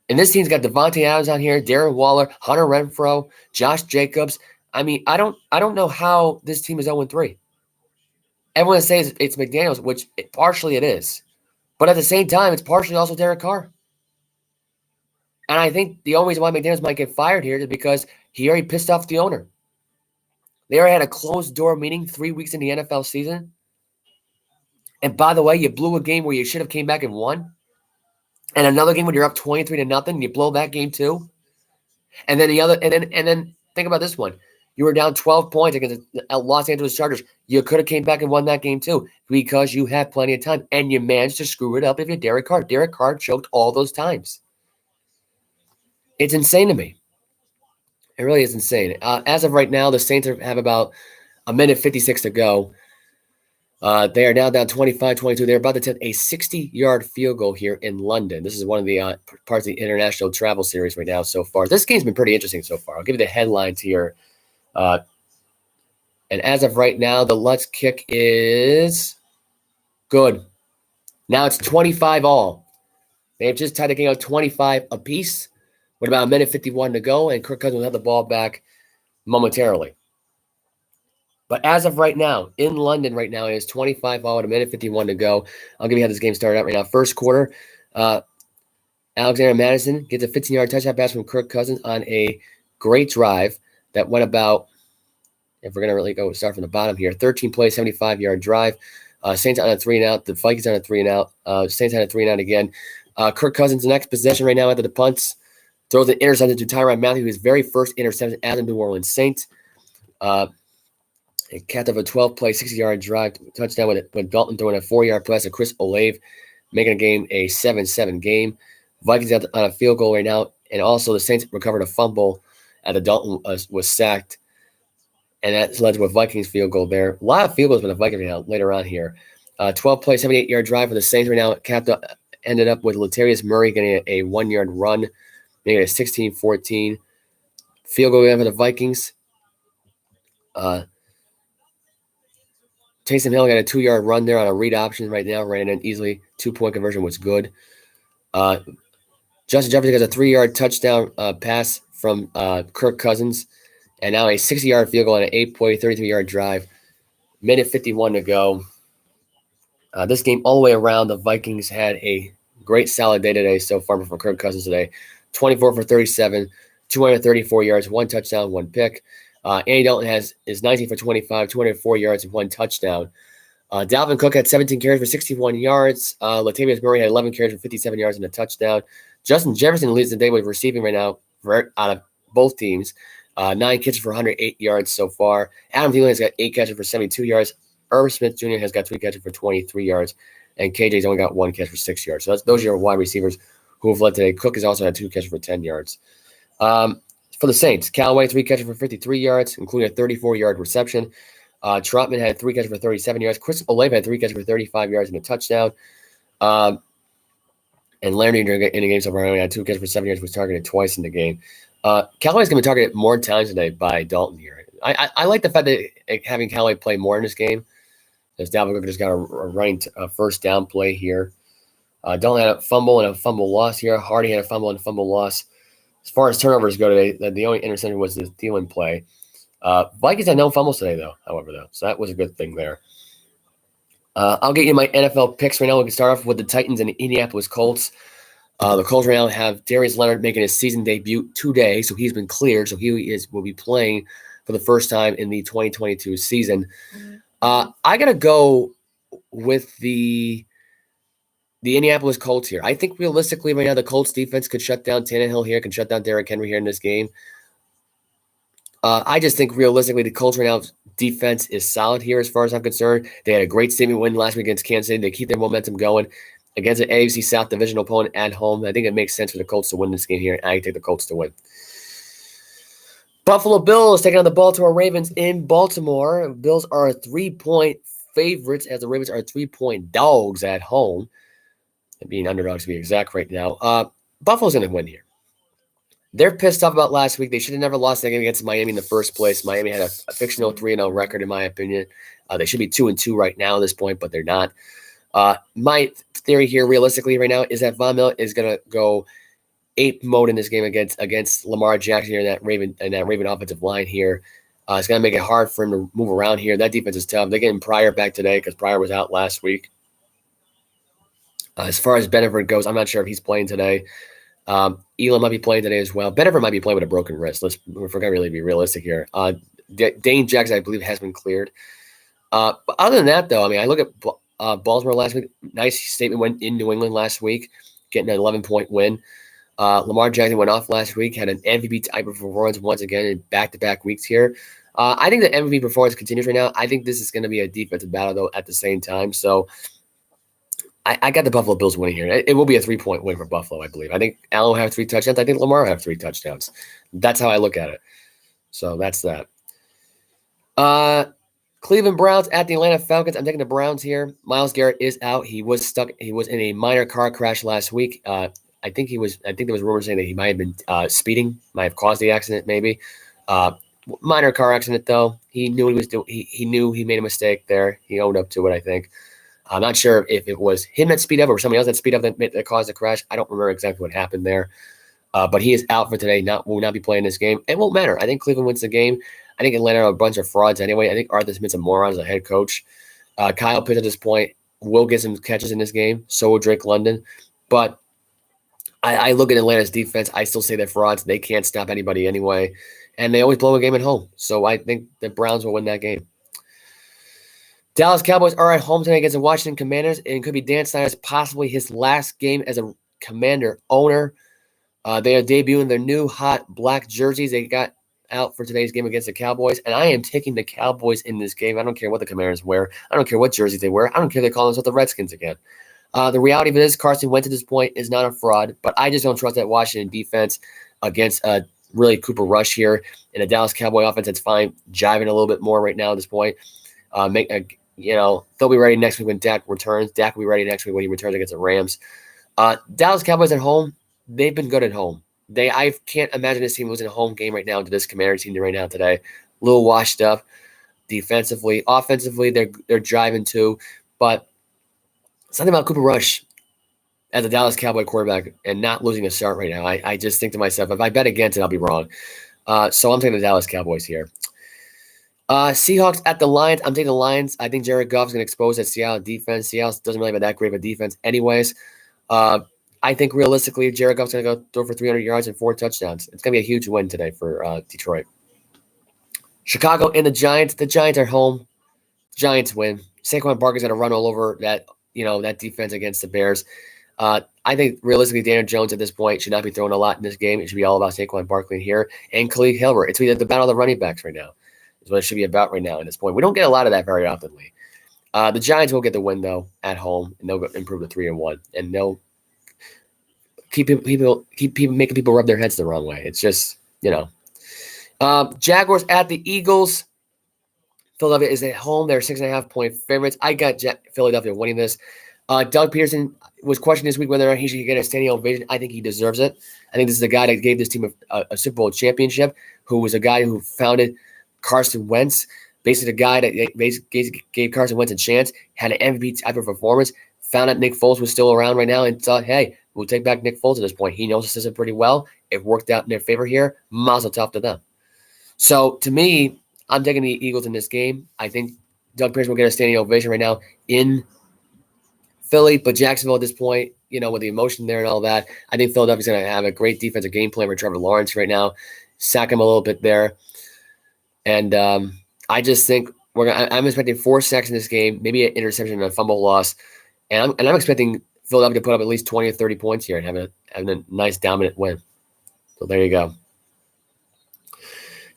And this team's got Devontae Adams on here, Darren Waller, Hunter Renfrow, Josh Jacobs. I mean, I don't know how this team is 0-3. Everyone says it's McDaniels, which partially it is. But at the same time, it's partially also Derek Carr. And I think the only reason why McDaniels might get fired here is because he already pissed off the owner. They already had a closed-door meeting 3 weeks in the NFL season. And by the way, you blew a game where you should have came back and won. And another game when you're up 23-0, and you blow that game too. And then and then think about this one. You were down 12 points against the Los Angeles Chargers. You could have came back and won that game too because you had plenty of time, and you managed to screw it up if you're Derek Carr. Derek Carr choked all those times. It's insane to me. It really is insane. As of right now, the Saints have about a minute 56 to go. They are now down 25-22. They're about to attempt a 60-yard field goal here in London. This is one of the parts of the international travel series right now so far. This game's been pretty interesting so far. I'll give you the headlines here. And as of right now, the Let's Kick is good. Now it's 25 all. They've just tied the game out 25 apiece with about a minute 51 to go, and Kirk Cousins will have the ball back momentarily. But as of right now, in London right now, it is 25 all with a minute 51 to go. I'll give you how this game started out right now. First quarter, Alexander Madison gets a 15-yard touchdown pass from Kirk Cousins on a great drive that went about, if we're going to really go start from the bottom here, 13-play, 75-yard drive. Saints on a 3-and-out. The Vikings on a 3-and-out. Saints on a 3-and-out again. Kirk Cousins' next possession right now after the punts. Throws an interception to Tyrann Mathieu, his very first interception as a New Orleans Saint. It capped up a 12-play, 60-yard drive touchdown with Dalton throwing a 4-yard pass to Chris Olave, making a game a 7-7 game. Vikings on a field goal right now, and also the Saints recovered a fumble at the Dalton was sacked, and that led to a Vikings field goal there. A lot of field goals for the Vikings now later on here. 12-play, 78-yard drive for the Saints right now. Ended up with Latavius Murray getting a 1-yard run, making it a 16-14 field goal for the Vikings. Taysom Hill got a 2-yard run there on a read option right now, ran an easily 2-point conversion was good. Justin Jefferson has a 3-yard touchdown pass from Kirk Cousins, And now a 60-yard field goal on an 8-play, 33-yard drive. Minute 51 to go. This game all the way around, the Vikings had a great solid day today so far from Kirk Cousins today. 24 for 37, 234 yards, 1 touchdown, 1 pick. Andy Dalton is 19 for 25, 204 yards, and 1 touchdown. Dalvin Cook had 17 carries for 61 yards. Latavius Murray had 11 carries for 57 yards and a touchdown. Justin Jefferson leads the day with receiving right now out of both teams. 9 catches for 108 yards so far. Adam Thielen has got 8 catches for 72 yards. Irv Smith Jr. has got 3 catches for 23 yards. And KJ's only got 1 catch for 6 yards. So those are your wide receivers who have led today. Cook has also had 2 catches for 10 yards. For the Saints, Callaway, 3 catches for 53 yards, including a 34-yard reception. Trotman had 3 catches for 37 yards. Chris Olave had 3 catches for 35 yards and a touchdown. And Larry in the game so far only had 2 catches for 7 yards, was targeted twice in the game. Callaway's going to be targeted more times today by Dalton here. I like the fact that having Callaway play more in this game, as Dalvin Cook just got a running first down play here. Dalton had a fumble and a fumble loss here. Hardy had a fumble and a fumble loss. As far as turnovers go today, the only interception was the Thielen play. Vikings had no fumbles today, however, so that was a good thing there. I'll get you my NFL picks right now. We can start off with the Titans and the Indianapolis Colts. The Colts right now have Darius Leonard making his season debut today, so he's been cleared. So will be playing for the first time in the 2022 season. I got to go with the Indianapolis Colts here. I think realistically right now the Colts defense could shut down Tannehill here, can shut down Derrick Henry here in this game. I just think realistically the Colts right now defense is solid here as far as I'm concerned. They had a great statement win last week against Kansas City. They keep their momentum going against an AFC South division opponent at home. I think it makes sense for the Colts to win this game here, and I take the Colts to win. Buffalo Bills taking on the Baltimore Ravens in Baltimore. Bills are 3-point favorites as the Ravens are 3-point dogs at home. And being underdogs to be exact right now. Buffalo's going to win here. They're pissed off about last week. They should have never lost that game against Miami in the first place. Miami had a fictional 3-0 record, in my opinion. They should be 2-2 right now at this point, but they're not. My theory here, realistically, right now, is that Von Miller is going to go ape mode in this game against Lamar Jackson here in that Raven offensive line here. It's going to make it hard for him to move around here. That defense is tough. They're getting Pryor back today because Pryor was out last week. As far as Benford goes, I'm not sure if he's playing today. Elam might be playing today as well. Benford might be playing with a broken wrist. We're going to really be realistic here. Dane Jackson, I believe, has been cleared. But other than that, though, I mean, I look at Baltimore last week. Nice statement went in New England last week, getting an 11-point win. Lamar Jackson went off last week, had an MVP type of performance once again in back-to-back weeks here. I think the MVP performance continues right now. I think this is going to be a defensive battle, though, at the same time. So I got the Buffalo Bills winning here. It will be a 3-point win for Buffalo, I believe. I think Allen will have 3 touchdowns. I think Lamar will have 3 touchdowns. That's how I look at it. So that's that. Cleveland Browns at the Atlanta Falcons. I'm taking the Browns here. Myles Garrett is out. He was stuck. He was in a minor car crash last week. I think there was rumors saying that he might have been speeding, might have caused the accident, maybe. Minor car accident, though. He knew what he was doing. He knew he made a mistake there. He owned up to it, I think. I'm not sure if it was him that speed up or somebody else that speed up that caused the crash. I don't remember exactly what happened there. But he is out for today. Will not be playing this game. It won't matter. I think Cleveland wins the game. I think Atlanta are a bunch of frauds anyway. I think Arthur Smith's a moron as a head coach. Kyle Pitts at this point will get some catches in this game. So will Drake London. But I look at Atlanta's defense. I still say they're frauds. They can't stop anybody anyway. And they always blow a game at home. So I think the Browns will win that game. Dallas Cowboys are at home tonight against the Washington Commanders, and it could be Dan Snyder's possibly his last game as a Commander owner. They are debuting their new hot black jerseys they got out for today's game against the Cowboys, and I am taking the Cowboys in this game. I don't care what the Commanders wear. I don't care what jerseys they wear. I don't care if they call themselves the Redskins again. The reality of it is Carson Wentz at this point is not a fraud, but I just don't trust that Washington defense against really Cooper Rush here. And the Dallas Cowboy offense that's fine, jiving a little bit more right now at this point. They'll be ready next week when Dak returns. Dak will be ready next week when he returns against the Rams. Dallas Cowboys at home, they've been good at home. I can't imagine this team losing a home game right now to this Commander team right now today. A little washed up defensively. Offensively, they're driving too. But something about Cooper Rush as a Dallas Cowboy quarterback and not losing a start right now. I just think to myself, if I bet against it, I'll be wrong. So I'm taking the Dallas Cowboys here. Seahawks at the Lions. I'm taking the Lions. I think Jared Goff's going to expose that Seattle defense. Seattle doesn't really have that great of a defense anyways. I think realistically, Jared Goff's going to go throw for 300 yards and 4 touchdowns. It's going to be a huge win today for Detroit. Chicago and the Giants. The Giants are home. Giants win. Saquon Barkley's going to run all over that defense against the Bears. I think realistically, Daniel Jones at this point should not be throwing a lot in this game. It should be all about Saquon Barkley here and Khalil Herbert. It's the battle of the running backs right now. Is what it should be about right now at this point. We don't get a lot of that very oftenly. The Giants will get the win though at home, and they'll improve to 3-1, and they'll keep making people rub their heads the wrong way. It's just Jaguars at the Eagles. Philadelphia is at home. They're 6.5-point favorites. I got Philadelphia winning this. Doug Peterson was questioned this week whether or not he should get a standing ovation. I think he deserves it. I think this is the guy that gave this team a Super Bowl championship, who was a guy who founded Carson Wentz, basically the guy that basically gave Carson Wentz a chance, had an MVP type of performance, found out Nick Foles was still around right now and thought, hey, we'll take back Nick Foles at this point. He knows the system pretty well. It worked out in their favor here. Mazel tov to them. So to me, I'm taking the Eagles in this game. I think Doug Pearson will get a standing ovation right now in Philly, but Jacksonville at this point, with the emotion there and all that, I think Philadelphia's going to have a great defensive game plan for Trevor Lawrence right now, sack him a little bit there. And I just think I'm expecting 4 sacks in this game, maybe an interception and a fumble loss. And I'm expecting Philadelphia to put up at least 20 or 30 points here and have a nice dominant win. So there you go.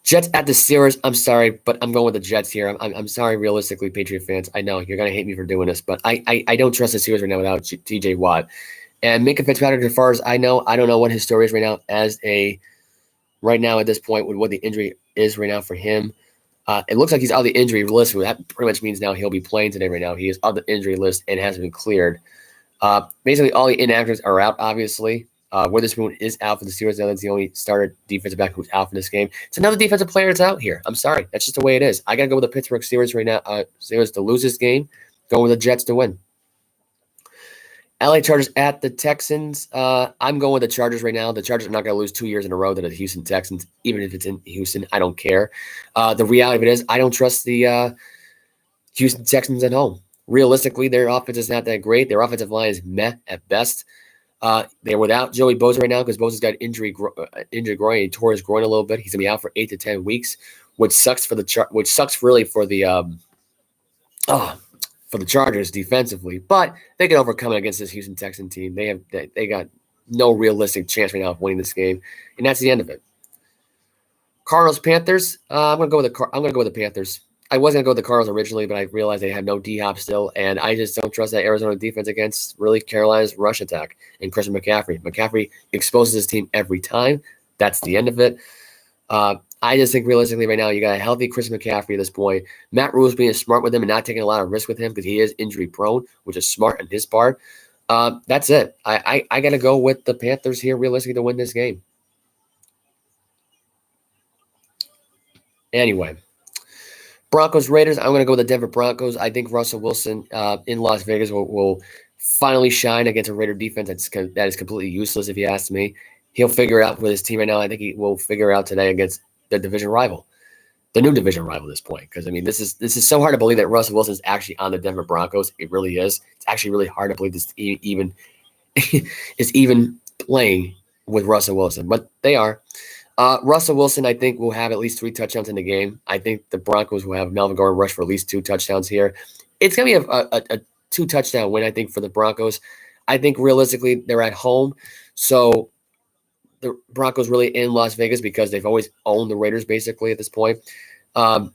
Jets at the Steelers. I'm sorry, but I'm going with the Jets here. I'm sorry, realistically, Patriot fans. I know you're going to hate me for doing this, but I don't trust the Steelers right now without TJ Watt. And Minka Fitzpatrick, as far as I don't know what his story is right now right now at this point with what the injury is right now for him. It looks like he's out of the injury list. That pretty much means now he'll be playing today right now. He is on the injury list and hasn't been cleared. Basically, all the inactives are out, obviously. Witherspoon is out for the Steelers. That's the only starter defensive back who's out for this game. It's another defensive player that's out here. I'm sorry. That's just the way it is. I got to go with the Pittsburgh Steelers right now. Steelers to lose this game. Going with the Jets to win. LA Chargers at the Texans. I'm going with the Chargers right now. The Chargers are not going to lose 2 years in a row to the Houston Texans, even if it's in Houston. I don't care. The reality of it is I don't trust the Houston Texans at home. Realistically, their offense is not that great. Their offensive line is meh at best. They're without Joey Bosa right now because Bosa's got injured groin. He tore his groin a little bit. He's gonna be out for 8 to 10 weeks, which sucks for the Chargers defensively. But they can overcome it against this Houston Texan team. They got no realistic chance right now of winning this game, and that's the end of it. Cardinals Panthers. I'm gonna go with the Panthers. I was going to go with the Cardinals originally, but I realized they have no D-Hop still, and I just don't trust that Arizona defense against really Carolina's rush attack and Christian McCaffrey. McCaffrey exposes his team every time. That's the end of it. I just think realistically right now you got a healthy Christian McCaffrey at this point. Matt Rule's being smart with him and not taking a lot of risk with him because he is injury prone, which is smart on his part. That's it. I got to go with the Panthers here realistically to win this game. Anyway. Broncos Raiders. I'm going to go with the Denver Broncos. I think Russell Wilson in Las Vegas will finally shine against a Raider defense that is completely useless, if you ask me. He'll figure it out with his team right now. I think he will figure it out today against the division rival, the new division rival at this point. Because, I mean, this is so hard to believe that Russell Wilson is actually on the Denver Broncos. It really is. It's actually really hard to believe this even is even playing with Russell Wilson. But they are. Russell Wilson, I think, will have at least 3 touchdowns in the game. I think the Broncos will have Melvin Gordon rush for at least 2 touchdowns here. It's going to be a 2-touchdown win, I think, for the Broncos. I think realistically they're at home. So the Broncos really in Las Vegas because they've always owned the Raiders basically at this point. I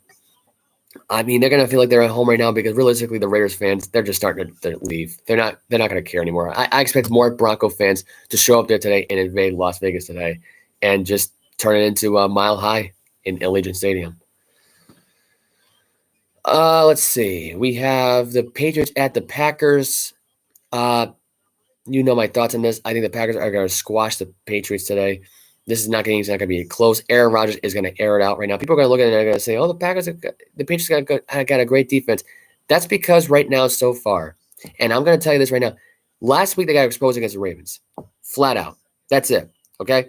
mean, they're going to feel like they're at home right now because realistically the Raiders fans, they're just starting to leave. They're not going to care anymore. I expect more Bronco fans to show up there today and invade Las Vegas today and just turn it into a Mile High in Allegiant Stadium. Let's see. We have the Patriots at the Packers. You know my thoughts on this. I think the Packers are going to squash the Patriots today. This is not going to be close. Aaron Rodgers is going to air it out right now. People are going to look at it and they're going to say, "Oh, the Patriots got a great defense." That's because right now, so far, and I'm going to tell you this right now. Last week they got exposed against the Ravens, flat out. That's it. Okay.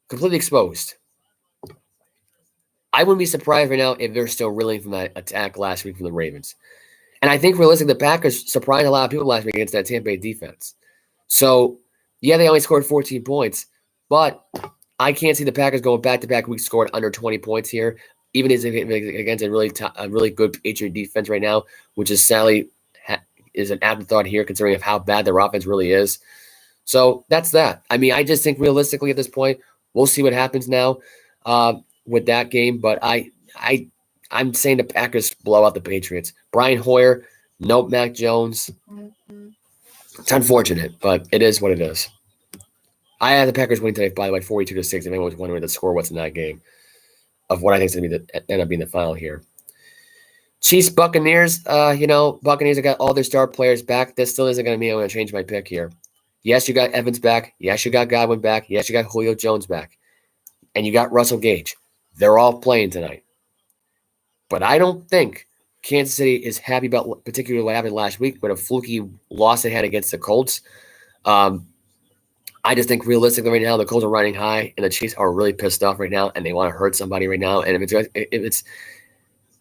Completely exposed. I wouldn't be surprised right now if they're still reeling from that attack last week from the Ravens. And I think realistically, the Packers surprised a lot of people last week against that Tampa Bay defense. So, yeah, they only scored 14 points, but I can't see the Packers going back-to-back weeks scored under 20 points here, even as against a really good Patriot defense right now, which is sadly is an afterthought here considering of how bad their offense really is. So that's that. I mean, I just think realistically at this point, we'll see what happens now with that game. But I'm saying the Packers blow out the Patriots. Brian Hoyer, nope, Mac Jones. It's unfortunate, but it is what it is. I had the Packers win today, by the way, 42-6. If anyone was wondering the score, what's in that game of what I think is going to end up being the final here. Chiefs, Buccaneers. Buccaneers have got all their star players back. This still isn't going to mean I'm going to change my pick here. Yes, you got Evans back. Yes, you got Godwin back. Yes, you got Julio Jones back. And you got Russell Gage. They're all playing tonight. But I don't think Kansas City is happy about particularly what happened last week, but a fluky loss they had against the Colts. I just think realistically right now the Colts are riding high and the Chiefs are really pissed off right now and they want to hurt somebody right now. And if it's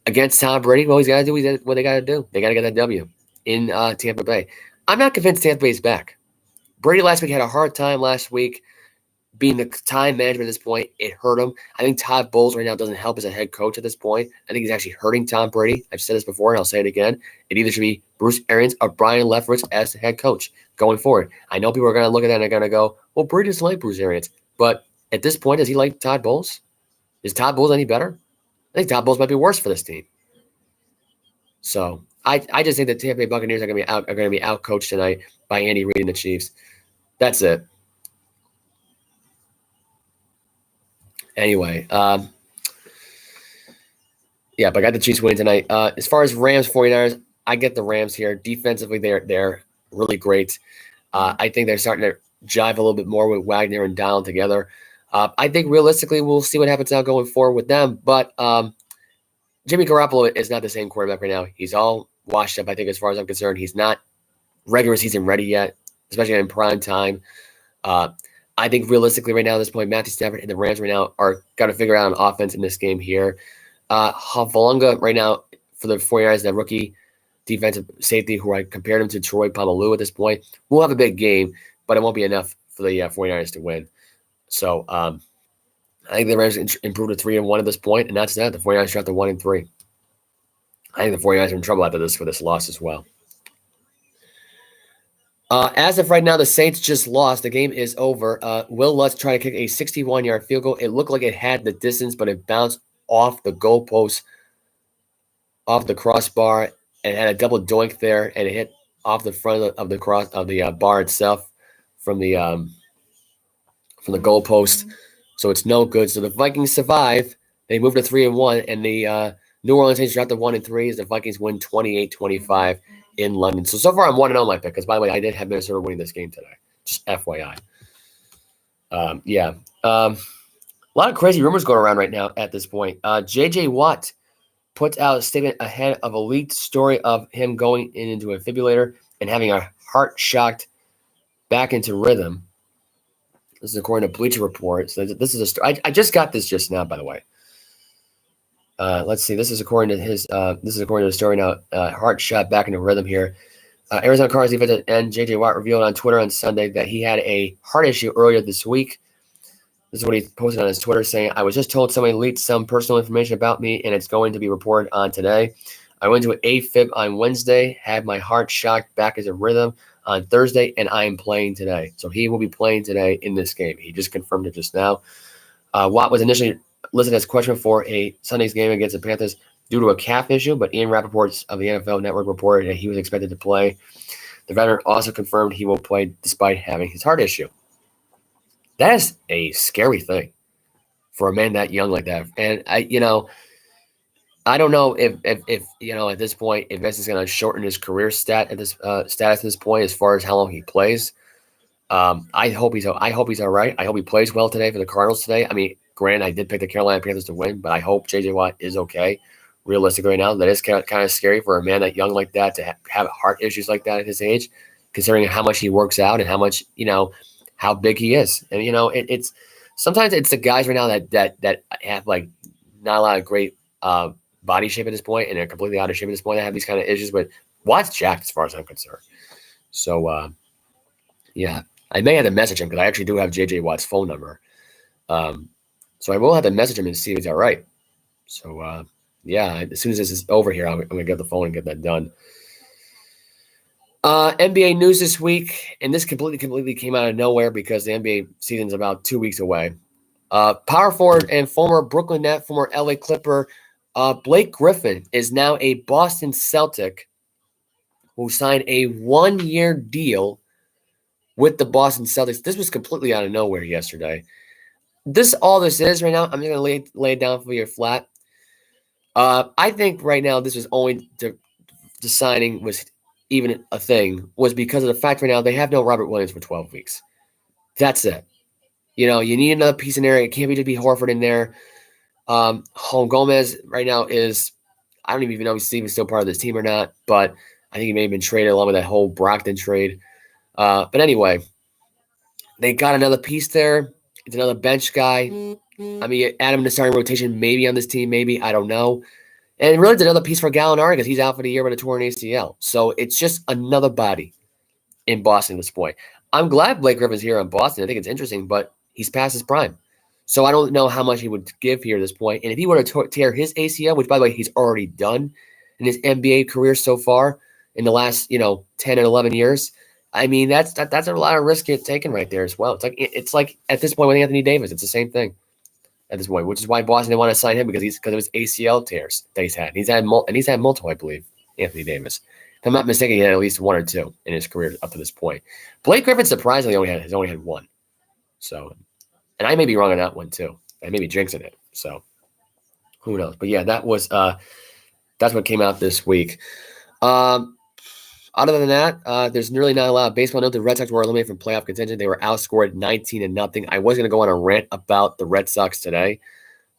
against Tom Brady, well, he's got to do what they got to do. They got to get that W in Tampa Bay. I'm not convinced Tampa Bay's back. Brady last week had a hard time last week being the time management at this point. It hurt him. I think Todd Bowles right now doesn't help as a head coach at this point. I think he's actually hurting Tom Brady. I've said this before and I'll say it again. It either should be Bruce Arians or Brian Leftwich as the head coach going forward. I know people are going to look at that and they're going to go, well, Brady doesn't like Bruce Arians. But at this point, does he like Todd Bowles? Is Todd Bowles any better? I think Todd Bowles might be worse for this team. So I just think the Tampa Bay Buccaneers are going to be out coached tonight by Andy Reid and the Chiefs. That's it. Anyway, but I got the Chiefs winning tonight. As far as Rams 49ers, I get the Rams here. Defensively, they're really great. I think they're starting to jive a little bit more with Wagner and Down together. I think realistically, we'll see what happens now going forward with them. But Jimmy Garoppolo is not the same quarterback right now. He's all washed up, I think, as far as I'm concerned. He's not regular season ready yet, especially in prime time. I think realistically right now at this point, Matthew Stafford and the Rams right now are got to figure out an offense in this game here. Hafalanga right now for the 49ers, the rookie defensive safety who I compared him to Troy Polamalu at this point, will have a big game, but it won't be enough for the 49ers to win. So I think the Rams improved to 3-1 at this point, and that's that. The 49ers dropped to 1-3. I think the 49ers are in trouble after this for this loss as well. As of right now, the Saints just lost. The game is over. Will Lutz tried to kick a 61-yard field goal. It looked like it had the distance, but it bounced off the goalpost, off the crossbar, and had a double doink there, and it hit off the front of the bar itself from the goalpost. So it's no good. So the Vikings survive. They moved to 3-1, and the New Orleans Saints dropped to 1-3 as the Vikings win 28-25 in London. So far I'm 1-0 my pick, because by the way, I did have Minnesota winning this game today. Just FYI. A lot of crazy rumors going around right now at this point. J.J. Watt puts out a statement ahead of a leaked story of him going into a defibrillator and having a heart shocked back into rhythm. This is according to Bleacher Report. So this is a story. I just got this just now, by the way. Let's see. This is according to his. This is according to the story now. Heart shot back into rhythm here. Arizona Cardinals defensive end J.J. Watt revealed on Twitter on Sunday that he had a heart issue earlier this week. This is what he posted on his Twitter, saying, "I was just told somebody leaked some personal information about me, and it's going to be reported on today. I went to an AFib on Wednesday, had my heart shocked back into rhythm on Thursday, and I am playing today." So he will be playing today in this game. He just confirmed it just now. Watt was initially listed as questionable for a Sunday's game against the Panthers due to a calf issue, but Ian Rappaport of the NFL Network reported that he was expected to play. The veteran also confirmed he will play despite having his heart issue. That is a scary thing for a man that young like that. And I don't know if at this point, if this is going to shorten his career status at this point, as far as how long he plays. I hope he's all right. I hope he plays well today for the Cardinals today. I mean, granted, I did pick the Carolina Panthers to win, but I hope J.J. Watt is okay. Realistically, right now, that is kind of scary for a man that young like that to have heart issues like that at his age, considering how much he works out and how much how big he is. And it's sometimes it's the guys right now that have like not a lot of great body shape at this point, and they're completely out of shape at this point. They have these kind of issues, but Watt's jacked as far as I'm concerned. So, yeah, I may have to message him because I actually do have JJ Watt's phone number. So I will have to message him and see if he's all right. So, yeah, as soon as this is over here, I'm going to get the phone and get that done. NBA news this week, and this completely came out of nowhere because the NBA season's about 2 weeks away. Power forward and former Brooklyn Net, former LA Clipper, Blake Griffin is now a Boston Celtic who signed a 1-year deal with the Boston Celtics. This was completely out of nowhere yesterday. All this is right now, I'm just going to lay it down for you flat. I think right now this was only the signing was even a thing was because of the fact right now they have no Robert Williams for 12 weeks. That's it. You need another piece in there. It can't be to be Horford in there. Home Gomez right now is, I don't even know if he's even still part of this team or not, but I think he may have been traded along with that whole Brockton trade. But anyway, they got another piece there. It's another bench guy. I mean, add him in the starting rotation, maybe on this team, maybe. I don't know. And really, it's another piece for Gallinari because he's out for the year with a torn ACL. So it's just another body in Boston at this point. I'm glad Blake Griffin's here in Boston. I think it's interesting, but he's past his prime. So I don't know how much he would give here at this point. And if he were to tear his ACL, which, by the way, he's already done in his NBA career so far in the last, 10 and 11 years, I mean, that's a lot of risk taken right there as well. It's like at this point with Anthony Davis, it's the same thing at this point, which is why Boston didn't want to sign him because of his ACL tears that he's had. He's had multiple, I believe, Anthony Davis. If I'm not mistaken, he had at least one or two in his career up to this point. Blake Griffin surprisingly has only had one. So, and I may be wrong on that one too. I may be jinxing it. So, who knows? But yeah, that's what came out this week. Other than that, there's really not a lot of baseball note. The Red Sox were eliminated from playoff contention. They were outscored 19-0. I was going to go on a rant about the Red Sox today,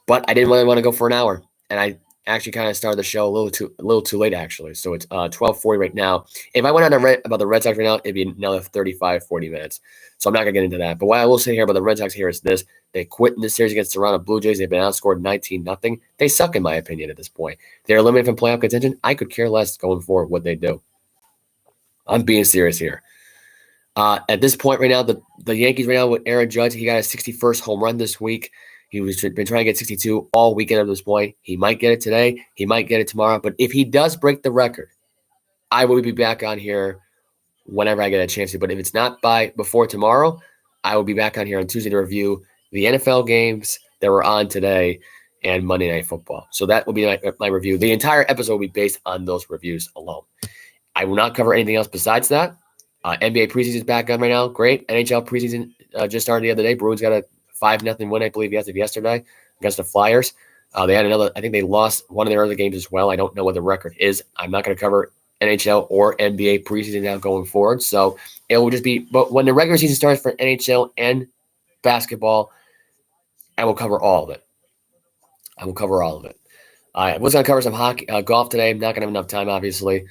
but I didn't really want to go for an hour, and I actually kind of started the show a little too late, actually. So it's 12:40 right now. If I went on a rant about the Red Sox right now, it'd be another 35, 40 minutes. So I'm not going to get into that. But what I will say here about the Red Sox here is this. They quit in this series against the Toronto Blue Jays. They've been outscored 19-0. They suck, in my opinion, at this point. They're eliminated from playoff contention. I could care less going forward what they do. I'm being serious here. At this point right now, the Yankees right now with Aaron Judge, he got his 61st home run this week. He was been trying to get 62 all weekend at this point. He might get it today. He might get it tomorrow. But if he does break the record, I will be back on here whenever I get a chance to. But if it's not before tomorrow, I will be back on here on Tuesday to review the NFL games that were on today and Monday Night Football. So that will be my review. The entire episode will be based on those reviews alone. I will not cover anything else besides that. NBA preseason is back on right now. Great. NHL preseason just started the other day. Bruins got a 5-0 win, I believe, yesterday against the Flyers. They had another. I think they lost one of their other games as well. I don't know what the record is. I'm not going to cover NHL or NBA preseason now going forward. So it will just be. But when the regular season starts for NHL and basketball, I will cover all of it. I was going to cover some hockey, golf today. I'm not going to have enough time, obviously,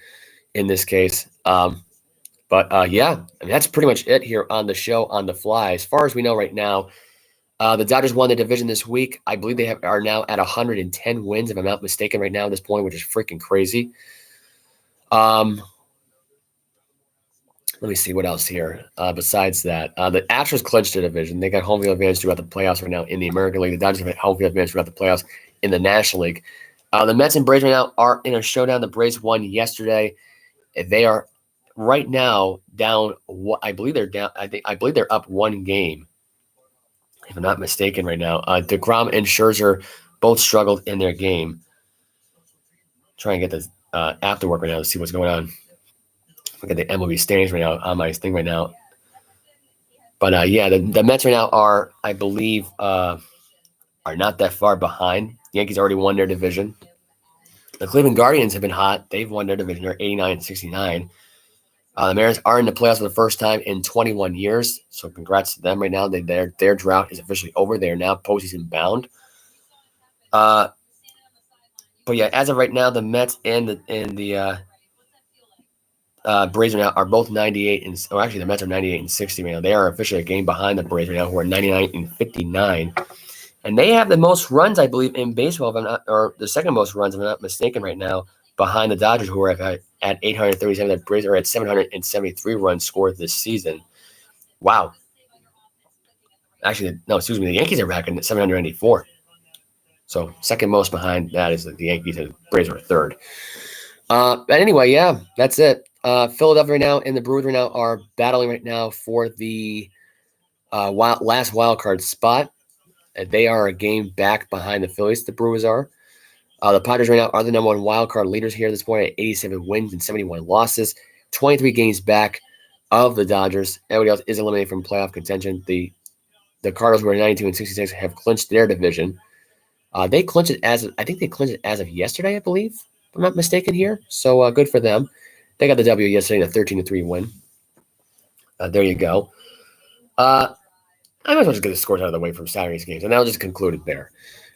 in this case. But yeah, I mean, that's pretty much it here on the show on the fly. As far as we know right now, the Dodgers won the division this week. I believe they are now at 110 wins, if I'm not mistaken, right now at this point, which is freaking crazy. Let me see what else here. Besides that, the Astros clinched the division. They got home field advantage throughout the playoffs right now in the American League. The Dodgers have home field advantage throughout the playoffs in the National League. The Mets and Braves right now are in a showdown. The Braves won yesterday. They are right now down. I believe they're down. I believe they're up one game, if I'm not mistaken, right now. DeGrom and Scherzer both struggled in their game. Try and get this after work right now to see what's going on. Look at the MLB standings right now on my thing right now. But yeah, the Mets right now are, I believe, are not that far behind. The Yankees already won their division. The Cleveland Guardians have been hot. They've won their division. They're 89-69. The Mariners are in the playoffs for the first time in 21 years. So congrats to them right now. Their drought is officially over. They are now postseason bound. But yeah, as of right now, the Mets and the Braves right now are both 98 and actually the Mets are 98-60 right now. They are officially a game behind the Braves right now, who are 99-59 And they have the most runs, I believe, in baseball, if I'm not, or the second most runs, if I'm not mistaken, right now, behind the Dodgers, who are at 837. The Braves are at 773 runs scored this season. Wow. Actually, no, excuse me. The Yankees are back at 794. So second most behind that is the Yankees, and the Braves are third. But anyway, yeah, that's it. Philadelphia right now and the Brewers right now are battling right now for the last wild card spot. They are a game back behind the Phillies. The Brewers are. The Padres right now are the number one wild card leaders here at this point at 87 wins and 71 losses, 23 games back of the Dodgers. Everybody else is eliminated from playoff contention. The Cardinals, who are 92 and 66, have clinched their division. They clinched it as of yesterday, I believe, if I'm not mistaken here. So good for them. They got the W yesterday, the 13-3 win. There you go. I might as well just get the scores out of the way from Saturday's games, and I'll just conclude it there.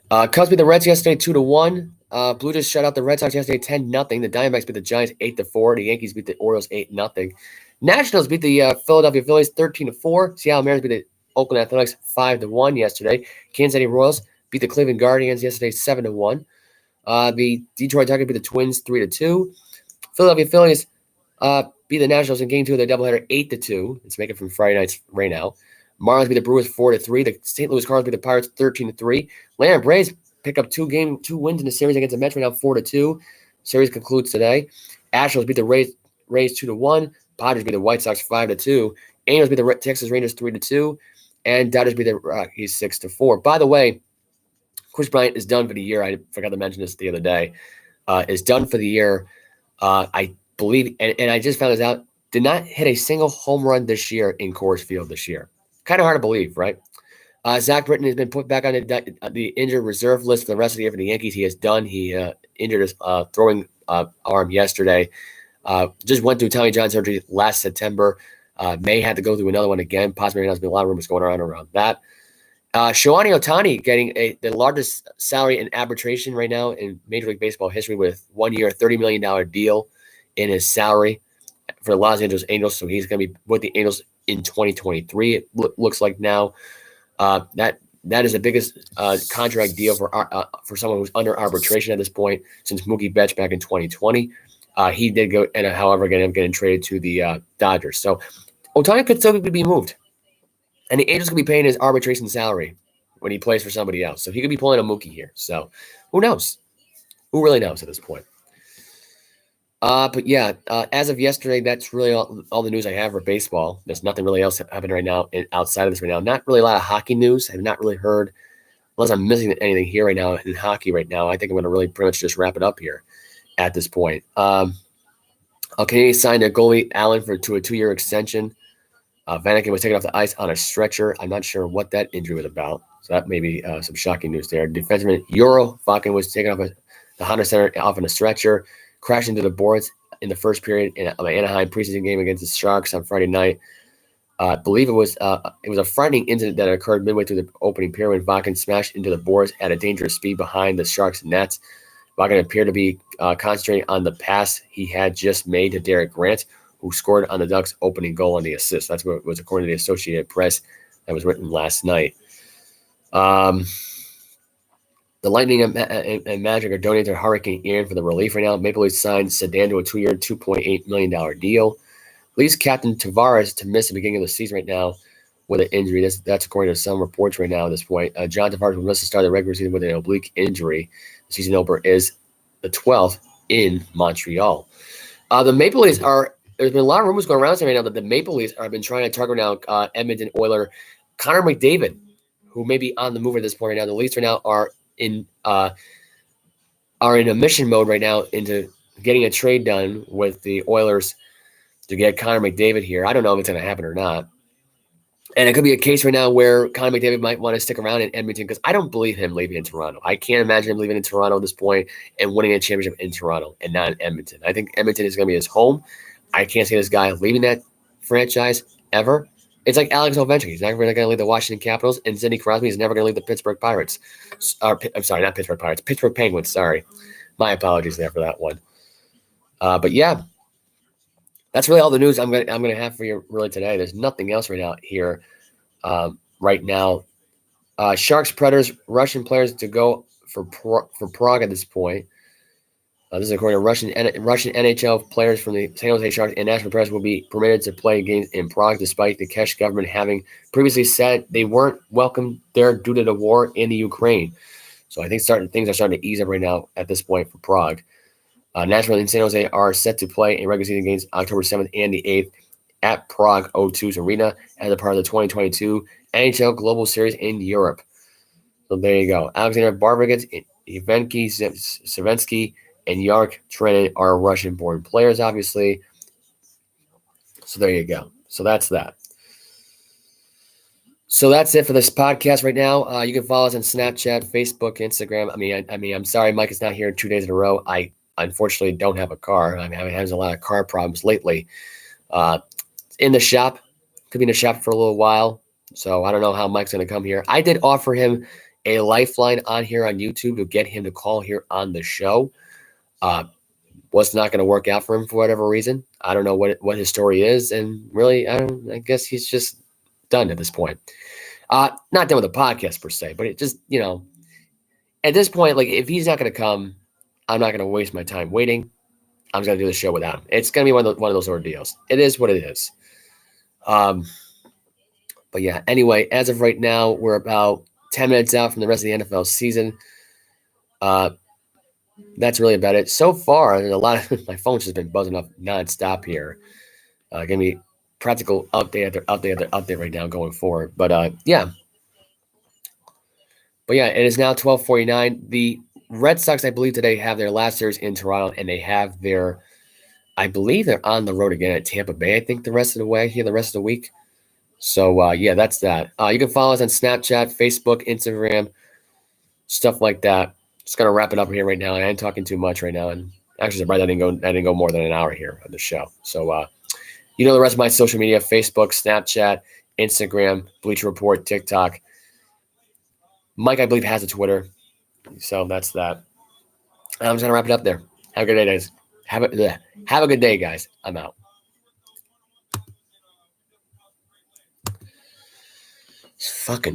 Cubs beat the Reds yesterday 2-1. Blue Jays shut out the Red Sox yesterday 10-0. The Diamondbacks beat the Giants 8-4. The Yankees beat the Orioles 8-0. Nationals beat the Philadelphia Phillies 13-4. Seattle Mariners beat the Oakland Athletics 5-1 yesterday. Kansas City Royals beat the Cleveland Guardians yesterday 7-1. The Detroit Tigers beat the Twins 3-2. Philadelphia Phillies beat the Nationals in Game 2 of their doubleheader 8-2. It's making from Friday nights right now. Marlins beat the Brewers 4-3. The St. Louis Cardinals beat the Pirates 13-3. Atlanta Braves pick up two wins in the series against the Mets right now 4-2. Series concludes today. Astros beat the Rays 2-1. Padres beat the White Sox 5-2. Angels beat the Texas Rangers 3-2. And Dodgers beat the Rockies 6-4. By the way, Kris Bryant is done for the year. I forgot to mention this the other day. Is done for the year. I believe, and I just found this out, did not hit a single home run this year in Coors Field this year. Kind of hard to believe, right? Zach Britton has been put back on the injured reserve list for the rest of the year for the Yankees. He is done. He injured his throwing arm yesterday. Just went through Tommy John surgery last September. May have to go through another one again. Possibly there's been a lot of rumors going around that. Shohei Ohtani getting the largest salary in arbitration right now in Major League Baseball history with 1 year, $30 million deal in his salary for the Los Angeles Angels. So he's going to be with the Angels in 2023. It looks like now. That is the biggest contract deal for someone who's under arbitration at this point since Mookie Betts back in 2020. He did go, and however, getting traded to the Dodgers. So Ohtani could still be moved, and the Angels could be paying his arbitration salary when he plays for somebody else. So he could be pulling a Mookie here. So who knows? Who really knows at this point? But yeah, as of yesterday, that's really all the news I have for baseball. There's nothing really else happening right now outside of this right now. Not really a lot of hockey news. I've not really heard, unless I'm missing anything here right now in hockey right now. I think I'm going to really pretty much just wrap it up here at this point. Canadians signed a goalie Allen to a 2-year extension. Vanaken was taken off the ice on a stretcher. I'm not sure what that injury was about. So that may be some shocking news there. Defenseman Euro Falcon was taken off the Honda Center off on a stretcher. Crashed into the boards in the first period in an Anaheim preseason game against the Sharks on Friday night. I believe it was a frightening incident that occurred midway through the opening period when Vakin smashed into the boards at a dangerous speed behind the Sharks' nets. Vakin appeared to be concentrating on the pass he had just made to Derek Grant, who scored on the Ducks' opening goal on the assist. That's what was according to the Associated Press that was written last night. The Lightning and Magic are donating to Hurricane Ian for the relief right now. Maple Leafs signed Sedan to a 2-year, $2.8 million deal. Leafs captain Tavares to miss the beginning of the season right now with an injury. That's according to some reports right now at this point. John Tavares will miss the start of the regular season with an oblique injury. The season opener is the 12th in Montreal. The Maple Leafs there's been a lot of rumors going around right now that the Maple Leafs have been trying to target now Edmonton Oiler Connor McDavid, who may be on the move at this point right now. The Leafs right now are in a mission mode right now into getting a trade done with the Oilers to get Connor McDavid here. I don't know if it's going to happen or not. And it could be a case right now where Connor McDavid might want to stick around in Edmonton because I don't believe him leaving in Toronto. I can't imagine him leaving in Toronto at this point and winning a championship in Toronto and not in Edmonton. I think Edmonton is going to be his home. I can't see this guy leaving that franchise ever. It's like Alex Ovechkin. He's never going to leave the Washington Capitals, and Sidney Crosby is never going to leave the Pittsburgh Pirates. I'm sorry, not Pittsburgh Pirates. Pittsburgh Penguins, sorry. My apologies there for that one. But yeah, that's really all the news I'm gonna have for you really today. There's nothing else right now here right now Sharks, Predators, Russian players to go for Prague at this point. This is according to Russian NHL players from the San Jose Sharks and Nashville Predators will be permitted to play games in Prague, despite the Czech government having previously said they weren't welcome there due to the war in the Ukraine. So I think things are starting to ease up right now at this point for Prague. Nashville and San Jose are set to play in regular season games October 7th and the 8th at Prague O2's Arena as a part of the 2022 NHL Global Series in Europe. So there you go. Alexander Barbaget, Evgeny Savensky, and Yark Trenin are Russian-born players, obviously. So there you go. So that's that. So that's it for this podcast right now. You can follow us on Snapchat, Facebook, Instagram. I mean, I'm sorry Mike is not here 2 days in a row. I unfortunately don't have a car. I'm having a lot of car problems lately. In the shop. Could be in the shop for a little while. So I don't know how Mike's going to come here. I did offer him a lifeline on here on YouTube to get him to call here on the show. Was not going to work out for him for whatever reason. I don't know what his story is, and really, I guess he's just done at this point. Not done with the podcast per se, but it just, at this point, like if he's not going to come, I'm not going to waste my time waiting. I'm just going to do the show without him. It's going to be one of those ordeals. It is what it is. But yeah, anyway, as of right now, we're about 10 minutes out from the rest of the NFL season. That's really about it. So far, there's a lot of my phone's just been buzzing up nonstop here. Giving me practical update after update right now going forward. But yeah. But yeah, it is now 12:49. The Red Sox, I believe, today have their last series in Toronto, and they have I believe they're on the road again at Tampa Bay, I think, the rest of the way here, the rest of the week. So, yeah, that's that. You can follow us on Snapchat, Facebook, Instagram, stuff like that. Just going to wrap it up here right now. I ain't talking too much right now. And actually, surprised I didn't go more than an hour here on the show. So, the rest of my social media, Facebook, Snapchat, Instagram, Bleacher Report, TikTok. Mike, I believe, has a Twitter. So that's that. I'm just going to wrap it up there. Have a good day, guys. Have a good day, guys. I'm out. Fucking